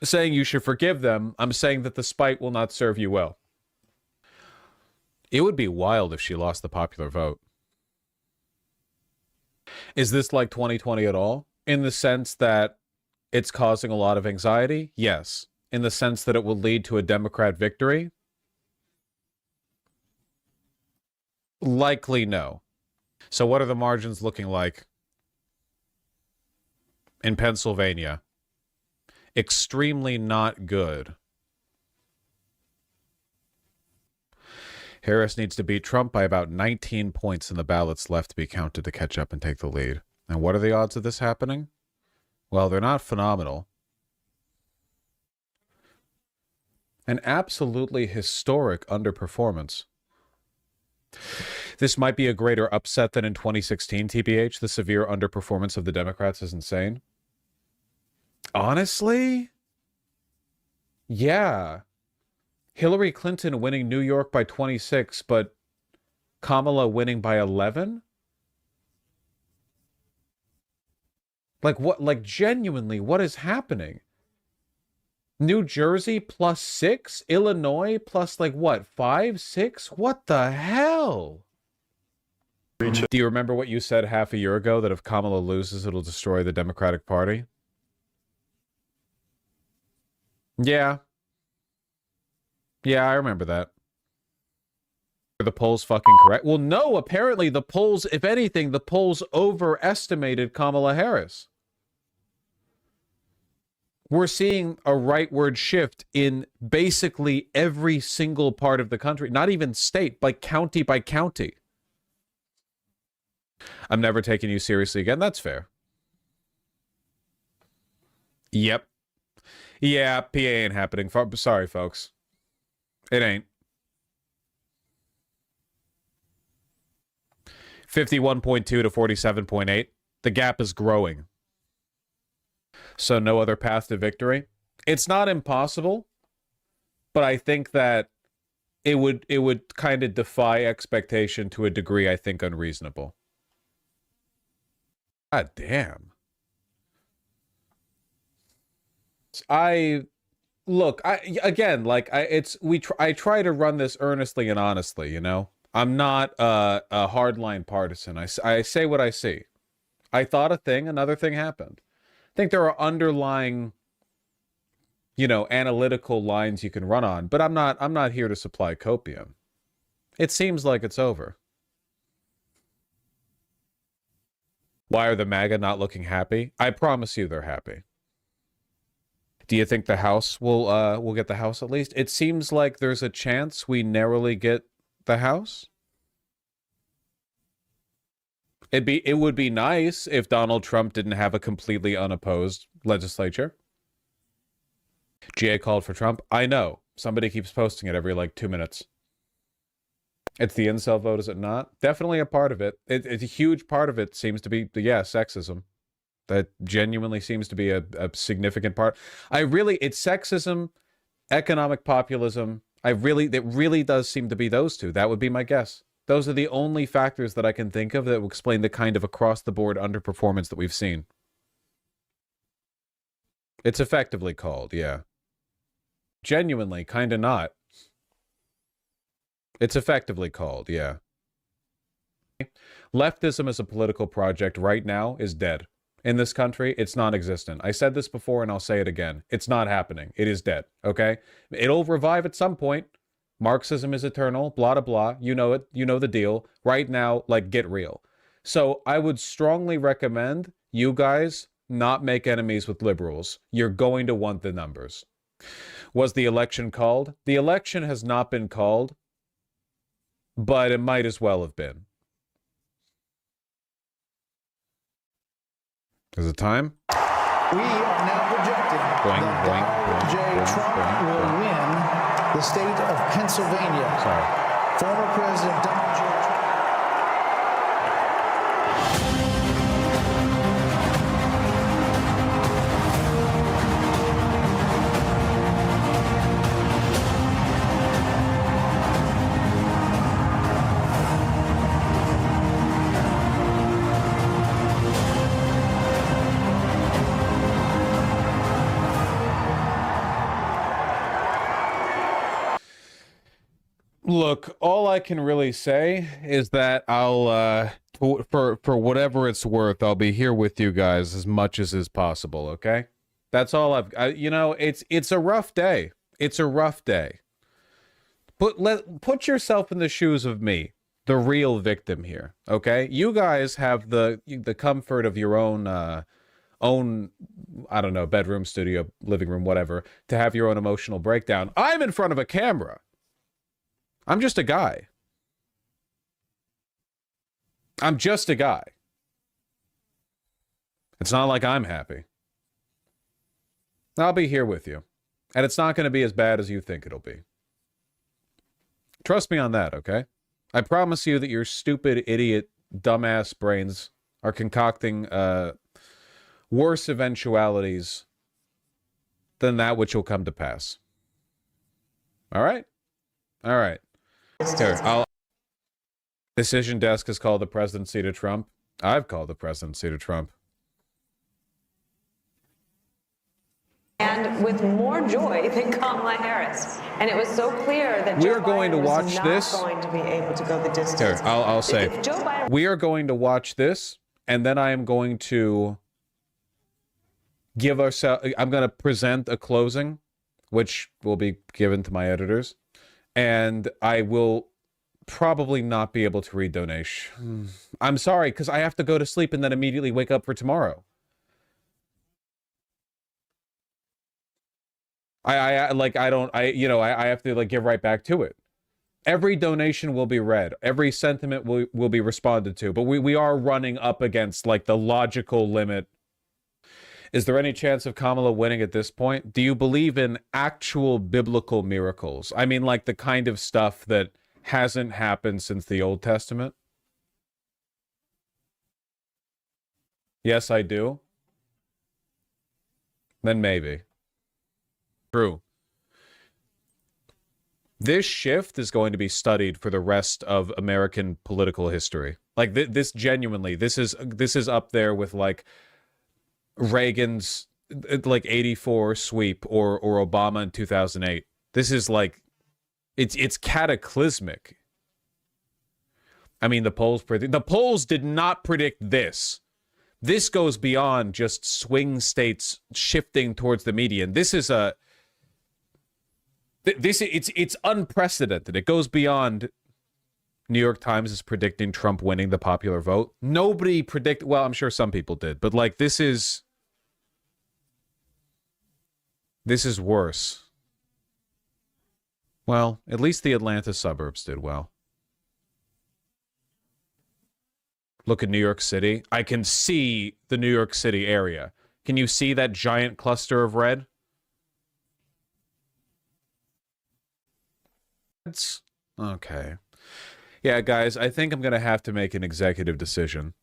saying you should forgive them. I'm saying that the spite will not serve you well. It would be wild if she lost the popular vote. Is this like 2020 at all? In the sense that it's causing a lot of anxiety? Yes. In the sense that it will lead to a Democrat victory? Likely no. So what are the margins looking like in Pennsylvania? Extremely not good. Harris needs to beat Trump by about 19 points in the ballots left to be counted to catch up and take the lead. And what are the odds of this happening? Well, they're not phenomenal. An absolutely historic underperformance. This might be a greater upset than in 2016, TBH. The severe underperformance of the Democrats is insane. Honestly? Yeah. Hillary Clinton winning New York by 26, but Kamala winning by 11? Like what? Like genuinely, what is happening? New Jersey plus 6? Illinois plus like what? 5, 6? What the hell? Do you remember what you said half a year ago, that if Kamala loses, it'll destroy the Democratic Party? Yeah. Yeah, I remember that. Are the polls fucking correct? Well, no, apparently the polls, if anything, the polls overestimated Kamala Harris. We're seeing a rightward shift in basically every single part of the country, not even state, but county by county. I'm never taking you seriously again. That's fair. Yep. Yeah, PA ain't happening. Sorry, folks. It ain't. 51.2 to 47.8. The gap is growing. So no other path to victory. It's not impossible, but I think that it would kind of defy expectation to a degree I think unreasonable. God damn. I try to run this earnestly and honestly, you know. I'm not a hardline partisan. I say what I see. I thought a thing, another thing happened. I think there are underlying, you know, analytical lines you can run on, but I'm not here to supply copium. It seems like it's over. Why are the MAGA not looking happy? I promise you they're happy. Do you think the House will get the House at least? It seems like there's a chance we narrowly get the House. It would be nice if Donald Trump didn't have a completely unopposed legislature. GA called for Trump. I know. Somebody keeps posting it every like 2 minutes. It's the incel vote, is it not? Definitely a part of it. It's a huge part of it seems to be, yeah, sexism. That genuinely seems to be a significant part. It's sexism, economic populism. It really does seem to be those two. That would be my guess. Those are the only factors that I can think of that will explain the kind of across-the-board underperformance that we've seen. It's effectively called, yeah. Genuinely, kind of not. It's effectively called, yeah. Leftism as a political project right now is dead. In this country, it's non-existent. I said this before and I'll say it again. It's not happening. It is dead, okay? It'll revive at some point. Marxism is eternal, blah, blah, blah. You know it. You know the deal. Right now, like, get real. So I would strongly recommend you guys not make enemies with liberals. You're going to want the numbers. Was the election called? The election has not been called, but it might as well have been. Is it time? We are now projecting that Donald J. Trump will win the state of Pennsylvania. Sorry. Former President Donald J. Trump. Look, all I can really say is that I'll, for whatever it's worth, I'll be here with you guys as much as is possible, okay? That's all you know, it's a rough day. It's a rough day. Put yourself in the shoes of me, the real victim here, okay? You guys have the comfort of your own, I don't know, bedroom, studio, living room, whatever, to have your own emotional breakdown. I'm in front of a camera. I'm just a guy. I'm just a guy. It's not like I'm happy. I'll be here with you. And it's not going to be as bad as you think it'll be. Trust me on that, okay? I promise you that your stupid, idiot, dumbass brains are concocting worse eventualities than that which will come to pass. All right? All right. Here, Decision Desk has called the presidency to Trump. I've called the presidency to Trump. And with more joy than Kamala Harris. And it was so clear that we are going to watch this. Not going to be able to go the distance. Here, I'll say, we are going to watch this, and then I am going to give ourselves, I'm going to present a closing, which will be given to my editors, and I will probably not be able to read donation. I'm sorry, because I have to go to sleep and then immediately wake up for tomorrow. I have to like get right back to it. Every donation will be read. Every sentiment will be responded to. But we are running up against like the logical limit. Is there any chance of Kamala winning at this point? Do you believe in actual biblical miracles? I mean, like the kind of stuff that hasn't happened since the Old Testament? Yes, I do. Then maybe. True. This shift is going to be studied for the rest of American political history. Like this genuinely, this is up there with like Reagan's like 84 sweep or Obama in 2008. This is like it's cataclysmic. I mean, the polls did not predict this. This goes beyond just swing states shifting towards the median. This is it's unprecedented. It goes beyond New York Times is predicting Trump winning the popular vote. Nobody well, I'm sure some people did, but like this is worse. Well, at least the Atlanta suburbs did well. Look at New York City. I can see the New York City area. Can you see that giant cluster of red? Okay. Yeah, guys, I think I'm going to have to make an executive decision.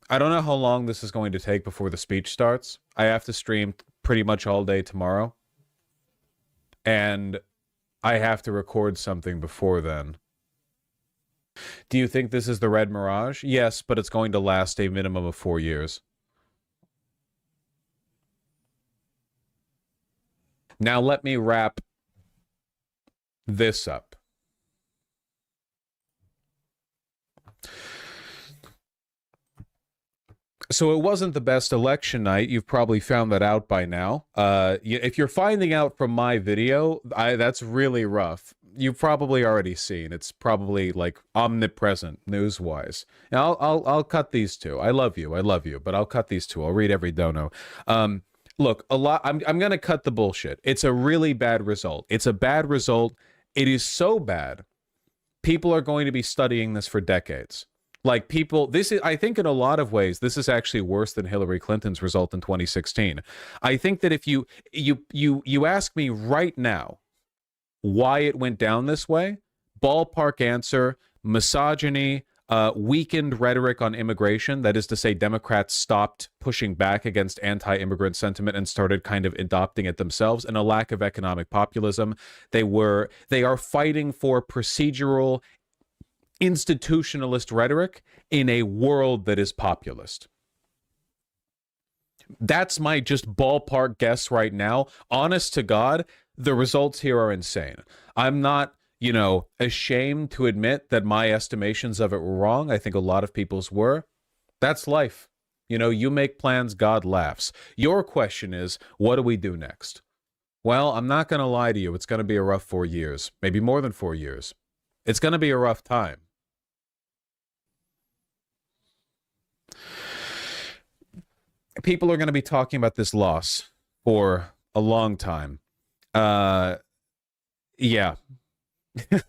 I don't know how long this is going to take before the speech starts. I have to stream pretty much all day tomorrow. And I have to record something before then. Do you think this is the Red Mirage? Yes, but it's going to last a minimum of 4 years. Now let me wrap this up. So it wasn't the best election night. You've probably found that out by now. If you're finding out from my video, that's really rough. You've probably already seen. It's probably like omnipresent news-wise. And I'll cut these two. I love you, but I'll cut these two. I'll read every dono. Look, I'm gonna cut the bullshit. It's a really bad result. It's a bad result. It is so bad. People are going to be studying this for decades. Like people, I think in a lot of ways, this is actually worse than Hillary Clinton's result in 2016. I think that if you ask me right now why it went down this way, ballpark answer, misogyny, weakened rhetoric on immigration. That is to say, Democrats stopped pushing back against anti-immigrant sentiment and started kind of adopting it themselves, and a lack of economic populism. They are fighting for procedural, institutionalist rhetoric in a world that is populist. That's my just ballpark guess right now. Honest to God, the results here are insane. I'm not, ashamed to admit that my estimations of it were wrong. I think a lot of people's were. That's life. You make plans, God laughs. Your question is, what do we do next? Well, I'm not going to lie to you. It's going to be a rough 4 years, maybe more than 4 years. It's going to be a rough time. People are going to be talking about this loss for a long time. Yeah.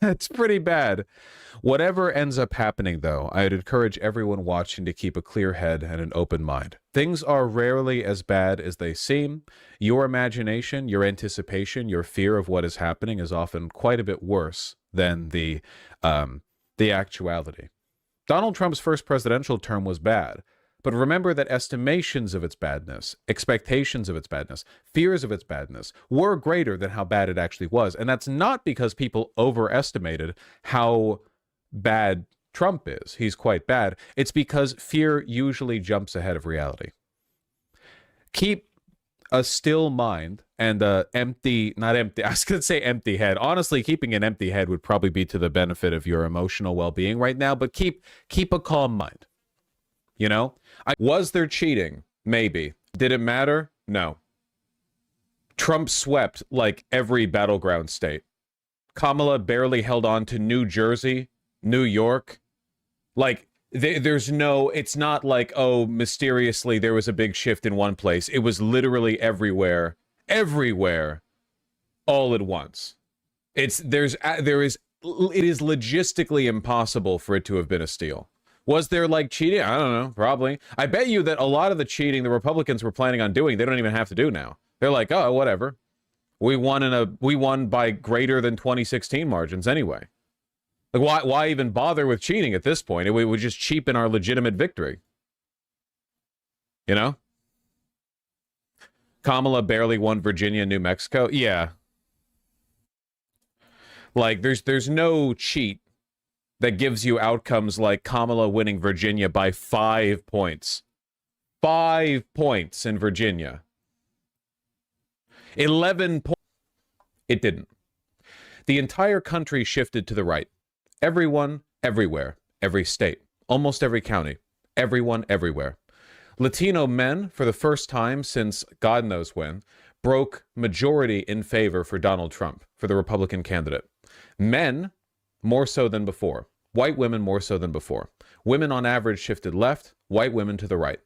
It's pretty bad. Whatever ends up happening, though, I'd encourage everyone watching to keep a clear head and an open mind. Things are rarely as bad as they seem. Your imagination, your anticipation, your fear of what is happening is often quite a bit worse than the actuality. Donald Trump's first presidential term was bad, but remember that estimations of its badness, expectations of its badness, fears of its badness were greater than how bad it actually was. And that's not because people overestimated how bad Trump is. He's quite bad. It's because fear usually jumps ahead of reality. Keep a still mind and not empty, I was going to say empty head. Honestly, keeping an empty head would probably be to the benefit of your emotional well-being right now, but keep a calm mind. You know, was there cheating? Maybe. Did it matter? No. Trump swept like every battleground state. Kamala barely held on to New Jersey, New York. Like, there's no, it's not like, oh, mysteriously there was a big shift in one place. It was literally everywhere, all at once. It is logistically impossible for it to have been a steal. Was there like cheating? I don't know, probably. I bet you that a lot of the cheating the Republicans were planning on doing, they don't even have to do now. They're like, oh, whatever. We won by greater than 2016 margins anyway. Like, why even bother with cheating at this point? It would just cheapen our legitimate victory. You know? Kamala barely won Virginia, New Mexico. Yeah. Like, there's no cheat that gives you outcomes like Kamala winning Virginia by 5 points. 5 points in Virginia. 11 points. It didn't. The entire country shifted to the right. Everyone, everywhere, every state, almost every county, everyone, everywhere. Latino men, for the first time since God knows when, broke majority in favor for Donald Trump, for the Republican candidate. Men, more so than before. White women more so than before. Women on average shifted left, white women to the right.